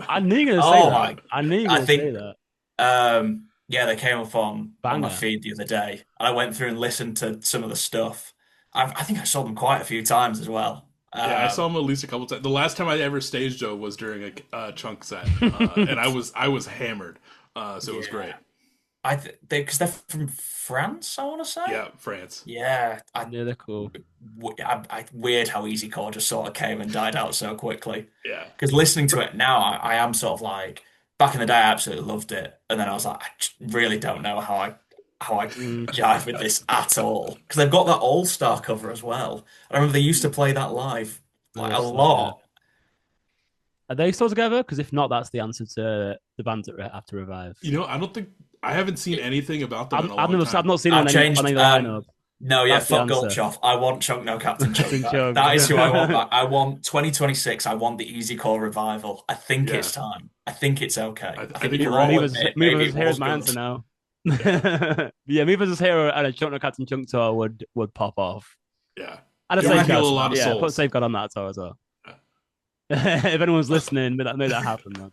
I knew you were going to say that. I knew you were going to say that. Yeah, they came up on my feed the other day. I went through and listened to some of the stuff. I think I saw them quite a few times as well. Yeah, I saw them at least a couple times. The last time I ever staged Joe was during a Chunk set, and I was hammered. So it was great. Because they're from France, I want to say. Yeah, France. Yeah, they're cool. Weird how easycore just sort of came and died out so quickly. Yeah. Because listening to it now, I am sort of like, back in the day, I absolutely loved it, and then I was like, I really don't know how I jive with this at all. Because they've got that All Star cover as well. I remember they used to play that live like a lot. Are they still together? Because if not, that's the answer to the bands that have to revive. I haven't seen anything about them. I've not seen them on any lineup. No, yeah, fuck Gulchoff. I want Chunk No Captain Chunk back. That is who I want back. I want 2026. I want the Easycore revival. I think it's time. I think it's okay. I think you're right. Me vs. Hero's my answer now. Yeah, Me vs. Hero and a Chunk No Captain Chunk tour would pop off. Yeah, and a lot of souls. Put Safeguard on that tour as well. If anyone's listening, make that happen, man.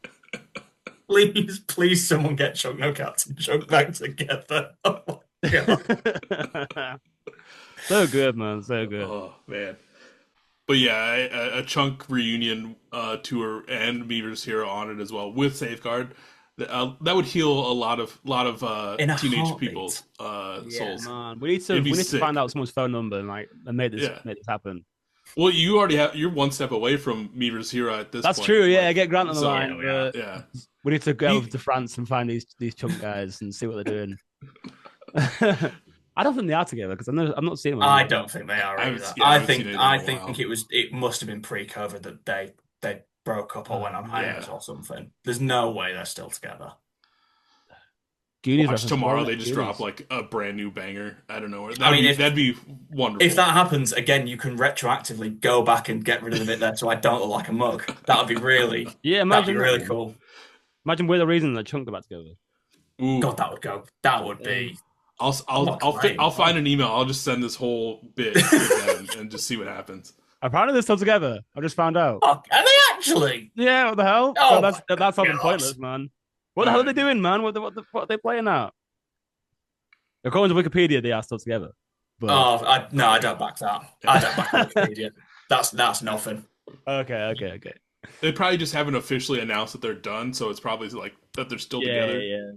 Please, someone get Chunk No Captain Chunk back together. Oh my god. So good, man. So good. Oh man. But yeah, a Chunk reunion tour and Me vs. Hero on it as well with Safeguard. That would heal a lot of teenage people's souls. Man, we need to find out someone's phone number and make this happen. Well, you already you're one step away from Me vs. Hero at this point. That's true. Yeah, get Grant on the line. Yeah, we need to go over to France and find these Chunk guys and see what they're doing. I don't think they are together because I'm not seeing them. I don't think they are either. I think it must have been pre-COVID that they broke up or went on hiatus or something. There's no way they're still together. Watch tomorrow they just drop like a brand new banger out of nowhere. That'd be wonderful. If that happens again, you can retroactively go back and get rid of the bit there so I don't look like a mug. That would be really really cool. Imagine we're the reason that Chunk got back together. Ooh. God, that would go. That would be. I'll find an email. I'll just send this whole bit to them and just see what happens. Apparently they're still together. I just found out. Are they actually? Yeah. What the hell? Oh, that's something pointless, man. What the hell are they doing, man? What are they playing at? According to Wikipedia, they are still together. But... I don't back that. I don't back Wikipedia. That's nothing. Okay. They probably just haven't officially announced that they're done, so it's probably like that they're still together. Yeah.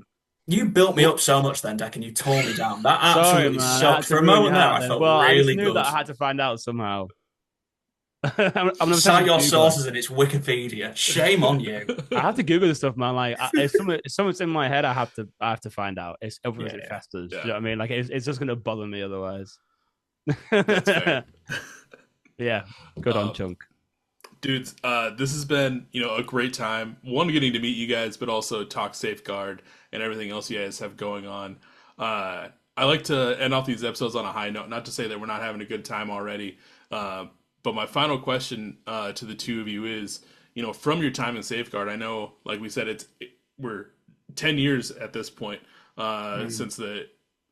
You built me up so much then, Deck, and you tore me down. That absolutely sucked. For a moment there, I felt really good. That I had to find out somehow. Cite your sources and it's Wikipedia. Shame on you. I have to Google this stuff, man. Like, if something's in my head, I have to find out. It's over it festers. Yeah. Do you know what I mean? Like, it's just gonna bother me otherwise. That's fair. Yeah, good on Chunk. Dudes, this has been, a great time. One, getting to meet you guys, but also talk safeguard and everything else you guys have going on. I like to end off these episodes on a high note, not to say that we're not having a good time already. Uh, but my final question to the two of you is, from your time in safeguard, I know, like we said, we're 10 years at this point Mm. since the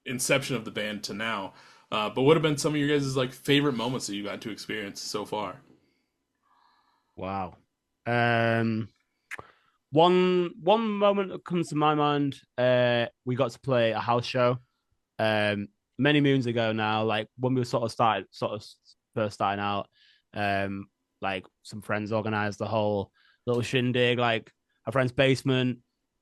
inception of the band to now. But what have been some of your guys' like favorite moments that you got to experience so far? Wow. Um, one moment that comes to my mind, we got to play a house show um many moons ago now, like when we were sort of first starting out. Um, like some friends organized the whole little shindig, like a friend's basement,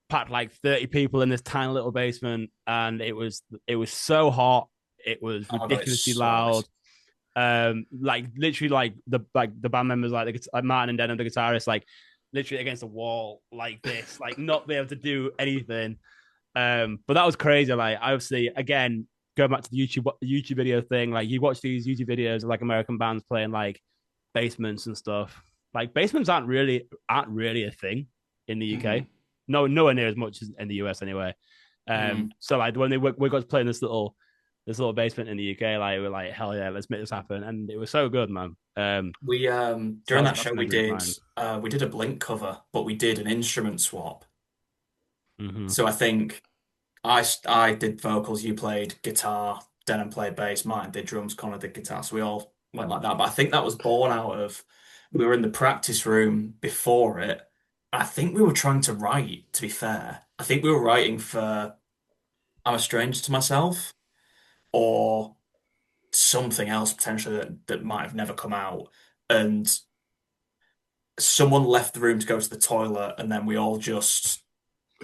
packed like 30 people in this tiny little basement, and it was so hot, it was Oh, I bet ridiculously it's so nice. loud. Like literally, like the band members, like Martin and Denham, the guitarist, like literally against the wall like this, like not be able to do anything. But that was crazy. Like, obviously, again, going back to the YouTube video thing, like you watch these YouTube videos of like American bands playing like basements and stuff. Like basements aren't really a thing in the UK. Hmm. No, nowhere near as much as in the US anyway. Mm. So like when we got to play in this little basement in the UK, like we're like, hell yeah, let's make this happen, and it was so good, man. We So during that's that that's show a memory of mine. we did a Blink cover, but we did an instrument swap. Hmm. So I think I did vocals, you played guitar, Denon played bass, Martin did drums, Connor did guitar. So we all went like that. But I think that was born out of we were in the practice room before it. I think we were trying to write, to be fair. I think we were writing for I'm a Stranger to Myself or something else potentially that might have never come out. And someone left the room to go to the toilet, and then we all just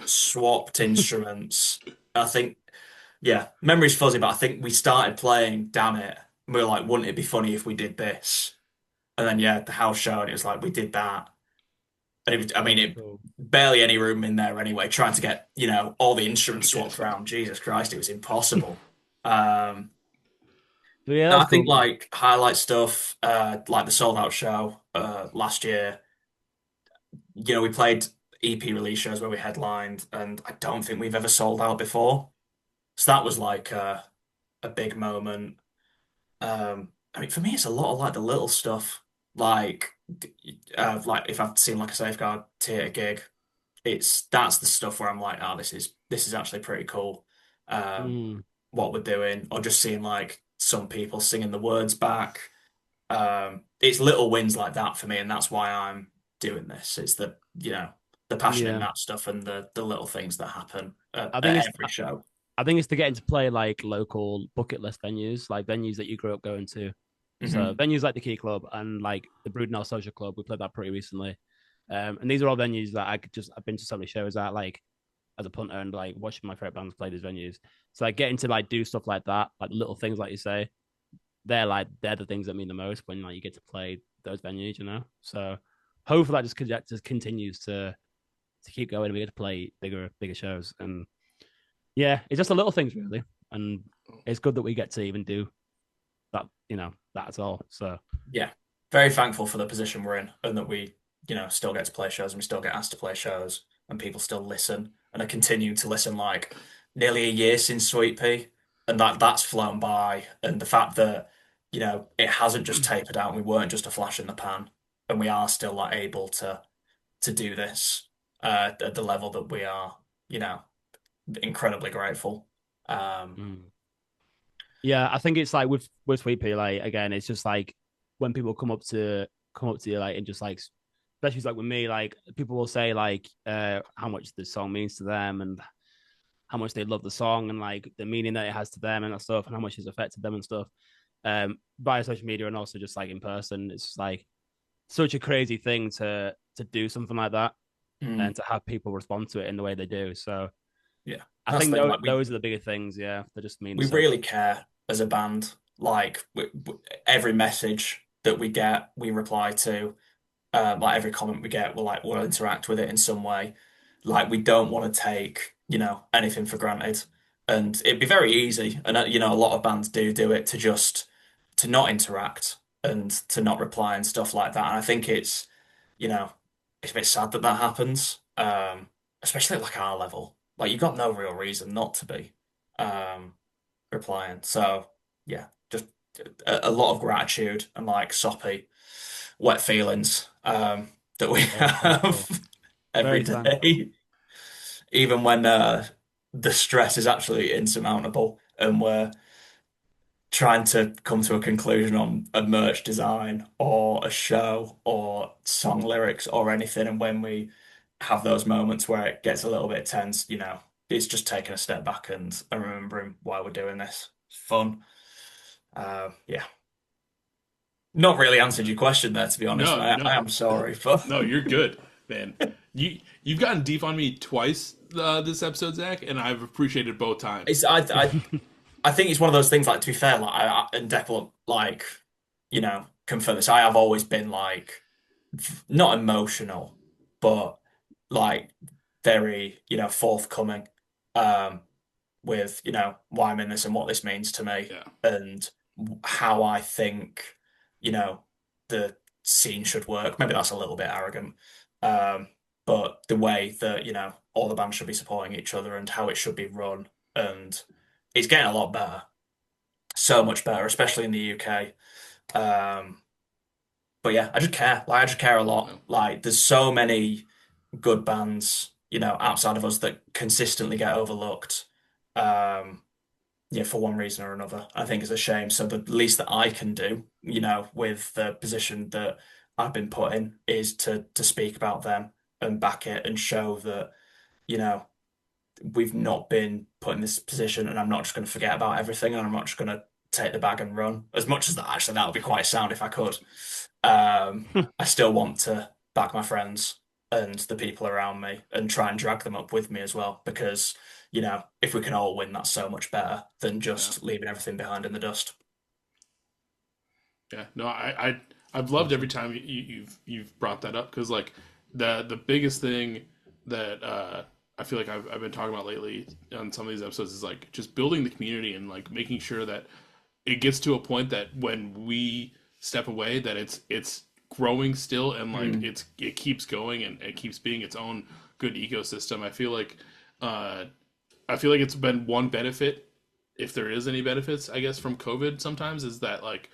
swapped instruments. I think, yeah, memory's fuzzy, but I think we started playing Damn It. And we were like, wouldn't it be funny if we did this? And then, yeah, the house show, and it was like, we did that. And I mean, That's it cool. barely any room in there anyway, trying to get, all the instruments swapped around. Jesus Christ, it was impossible. Um, But yeah, that no, was I think cool, man. like highlight stuff, like the sold out show last year. We played EP release shows where we headlined, and I don't think we've ever sold out before. So that was like a big moment. I mean, for me, it's a lot of like the little stuff, like like if I've seen like a Safeguard theatre gig, that's the stuff where I'm like, oh, this is actually pretty cool. Um, Mm, what we're doing, or just seeing like some people singing the words back. It's little wins like that for me, and that's why I'm doing this. It's the passion in yeah. that stuff and the little things that happen I think at it's every show. I think it's to get into play like local bucket list venues, like venues that you grew up going to. So Hmm. venues like the Key Club and like the Broodnell Social Club, we played that pretty recently. And these are all venues that I've been to so many shows at, like as a punter, and like watching my favorite bands play these venues. So like getting to like do stuff like that, like little things like you say, they're the things that mean the most when like you get to play those venues. So hopefully that just continues to keep going and we get to play bigger shows. And yeah, it's just the little things really. And it's good that we get to even do that at all. So Yeah, very thankful for the position we're in, and that we still get to play shows and we still get asked to play shows, and people still listen and are continuing to listen. Like nearly a year since Sweet Pea, and that's flown by, and the fact that it hasn't just tapered out, and we weren't just a flash in the pan, and we are still like able to do this at the level that we are, you know, incredibly grateful. Um, mm. Yeah, I think it's like with Sweet Pea, like again, it's just like when people come up to you like and just like especially like with me, like people will say like how much the song means to them and how much they love the song and like the meaning that it has to them and that stuff and how much it's affected them and stuff. Via social media and also just like in person. It's just, like such a crazy thing to do something like that mm, and to have people respond to it in the way they do. So yeah, I that's think the thing. Like we those are the bigger things, yeah, that just mean we so really much. care as a band. Like every message that we get, we reply to. Like every comment we get, we'll interact with it in some way. Like we don't want to take anything for granted, and it'd be very easy, and a lot of bands do it to just to not interact and to not reply and stuff like that. And I think it's you know, it's a bit sad that that happens. Especially at like our level. Like you've got no real reason not to be um replying. So yeah, just a lot of gratitude and like soppy, wet feelings that we Very thankful. have every Very thankful. day, even when the stress is actually insurmountable and we're trying to come to a conclusion on a merch design or a show or song lyrics or anything. And when we have those moments where it gets a little bit tense, it's just taking a step back and remembering why we're doing this. It's fun. Yeah. Not really answered your question there, to be honest. No, I no, am sorry, but no. You're good, man. You've gotten deep on me twice this episode, Zach, and I've appreciated both times. it's I think it's one of those things. Like to be fair, like and Declan, like confirm this. I have always been like not emotional, but like very forthcoming um, with why I'm in this and what this means to me Yeah, and how I think the scene should work. Maybe that's a little bit arrogant, um, but the way that all the bands should be supporting each other and how it should be run, and it's getting a lot better, so much better, especially in the UK. Um, but yeah, I just care. Like I just care a lot. no, Like there's so many good bands, outside of us that consistently get overlooked. Um, yeah, for one reason or another. I think it's a shame. So the least that I can do, with the position that I've been put in is to speak about them and back it and show that, you know, we've not been put in this position and I'm not just going to forget about everything and I'm not just going to take the bag and run. As much as that, actually, that would be quite sound if I could. I still want to back my friends and the people around me and try and drag them up with me as well because, if we can all win, that's so much better than yeah, just leaving everything behind in the dust. yeah. No, I've loved every Awesome. time you've brought that up because like the biggest thing that I feel like I've been talking about lately on some of these episodes is like just building the community and like making sure that it gets to a point that when we step away that it's growing still and like Mm. it keeps going and it keeps being its own good ecosystem. Uh I feel like it's been one benefit, if there is any benefits, I guess, from COVID sometimes, is that like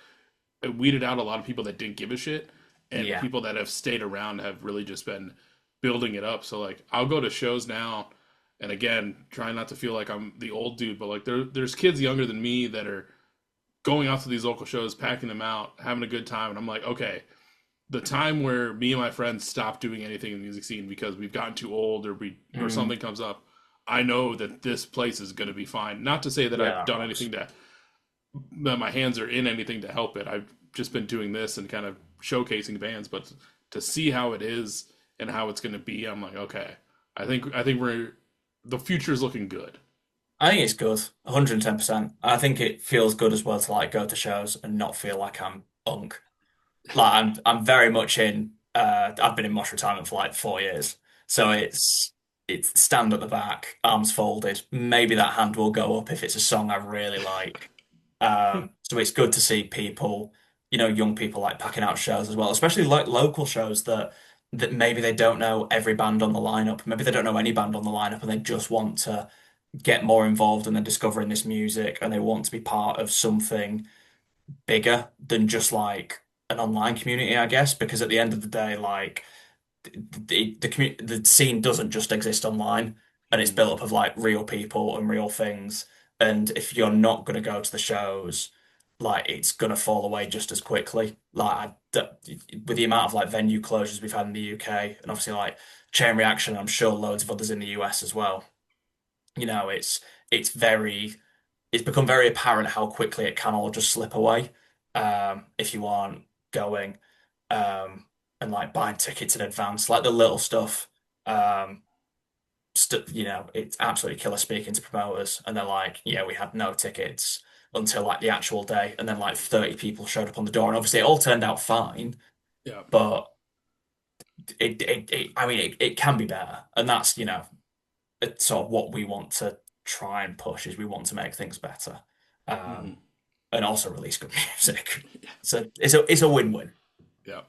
it weeded out a lot of people that didn't give a shit, and the Yeah. people that have stayed around have really just been building it up. So like I'll go to shows now, and again, trying not to feel like I'm the old dude, but like there's kids younger than me that are going out to these local shows, packing them out, having a good time, and I'm like, okay, the time where me and my friends stop doing anything in the music scene because we've gotten too old or Mm. something comes up, I know that this place is going to be fine. Not to say that Yeah, I've that done rocks. anything that my hands are in anything to help it. I've just been doing this and kind of showcasing bands, but to see how it is and how it's going to be, I'm like, okay, I think we're the future is looking good. I think it's good, 110%. I think it feels good as well to like go to shows and not feel like I'm unk. Like I'm very much in I've been in mosh retirement for like 4 years. So it's stand at the back, arms folded. Maybe that hand will go up if it's a song I really like. So it's good to see people, young people like packing out shows as well, especially like local shows that maybe they don't know every band on the lineup. Maybe they don't know any band on the lineup and they just want to get more involved and then discovering this music and they want to be part of something bigger than just like an online community, I guess, because at the end of the day, like the scene doesn't just exist online and it's Mm, built up of like real people and real things. And if you're not going to go to the shows, like it's going to fall away just as quickly. With the amount of like venue closures we've had in the UK and obviously like Chain Reaction, I'm sure loads of others in the US as well. It's very it's become very apparent how quickly it can all just slip away if you aren't going um, and like buying tickets in advance, like the little stuff. Um, it's absolutely killer speaking to promoters, and they're like, "Yeah, we had no tickets until like the actual day," and then like 30 people showed up on the door, and obviously it all turned out fine, yeah. but I mean, it can be better, and that's it's sort of what we want to try and push is we want to make things better. Hmm. Um, and also release good music. So it's a win-win. Yeah.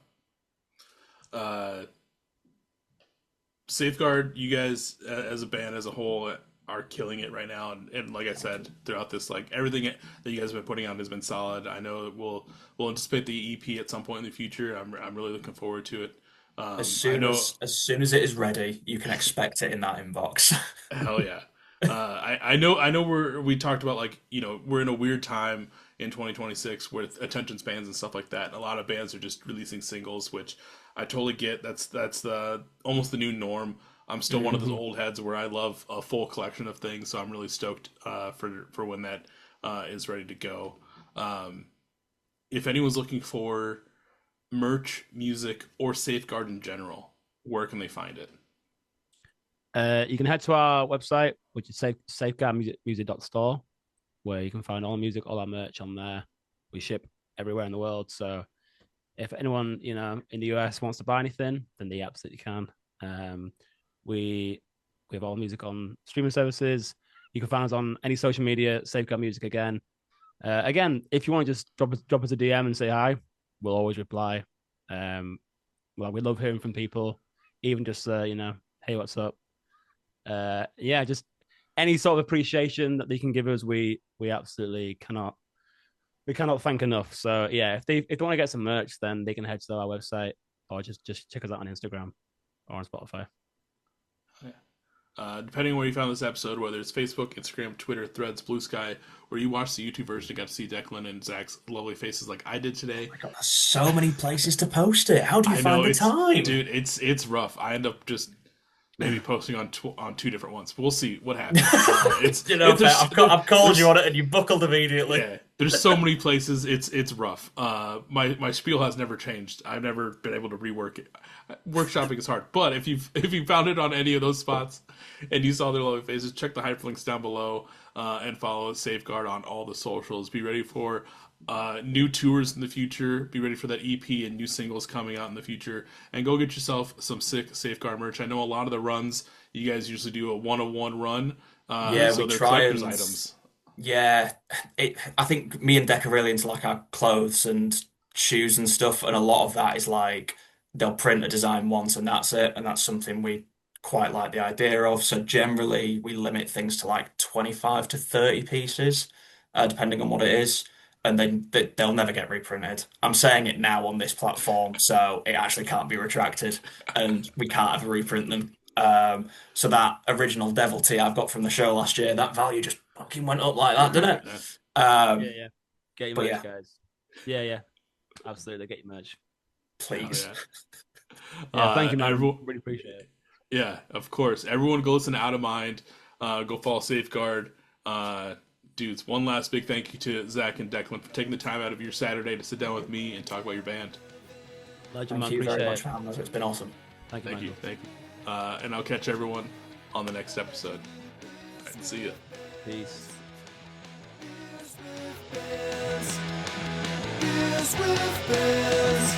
Safeguard, you guys as a band as a whole are killing it right now, and like I said, throughout this, like everything that you guys have been putting out has been solid. I know that we'll anticipate the EP at some point in the future. I'm really looking forward to it. I know, As soon as it is ready, you can expect it in that inbox. hell yeah. I know we talked about, like, we're in a weird time in 2026 with attention spans and stuff like that. And a lot of bands are just releasing singles, which I totally get. That's the almost the new norm. I'm still one of those old heads where I love a full collection of things, so I'm really stoked for when that is ready to go. If anyone's looking for merch, music, or Safeguard in general, where can they find it? You can head to our website, which is safeguardmusic.store, where you can find all the music, all our merch on there. We ship everywhere in the world, so if anyone in the US wants to buy anything, then they absolutely can. We have all the music on streaming services. You can find us on any social media, Safeguard Music again. Again, if you want to just drop us a DM and say hi, we'll always reply. Well, we love hearing from people, even just hey, what's up? Just any sort of appreciation that they can give us, we absolutely cannot thank enough. So yeah, if they want to get some merch, then they can head to our website or just check us out on Instagram or on Spotify. Depending on where you found this episode, whether it's Facebook, Instagram, Twitter, Threads, Blue Sky, or you watched the YouTube version and got to see Declan and Zach's lovely faces like I did today. Oh my God, there's so many places to post it. How do you find the time? Dude, it's rough. I end up just maybe posting on two different ones. But we'll see what happens. I've called you on it and you buckled immediately. Yeah, there's so many places. It's rough. My spiel has never changed. I've never been able to rework it. Workshopping is hard, but if you found it on any of those spots and you saw their lovely faces, check the hyperlinks down below and follow Safeguard on all the socials. Be ready for new tours in the future. Be ready for that EP and new singles coming out in the future. And go get yourself some sick Safeguard merch. I know a lot of the runs, you guys usually do a 1-on-1 run. So they're try collector's items. Yeah, I think me and Deck are really into like our clothes and shoes and stuff, and a lot of that is like they'll print a design once and that's it, and that's something we quite like the idea of. So generally, we limit things to like 25 to 30 pieces, depending on what it is, and then they'll never get reprinted. I'm saying it now on this platform, so it actually can't be retracted, and we can't ever reprint them. So that original Devil tee I've got from the show last year, that value just fucking went up like that, didn't it? Yeah. Get your merch, yeah. guys. Yeah. Absolutely, get your merch. Please. Thank you, man. Everyone, really appreciate it. Yeah, of course. Everyone go listen to Out of Mind. Go follow Safeguard. Dudes, one last big thank you to Zach and Declan for taking the time out of your Saturday to sit down with me and talk about your band. Legend, Thank you very much for having us. It's been awesome. Thank you. And I'll catch everyone on the next episode. All right, see ya. Peace. Beers with Bears.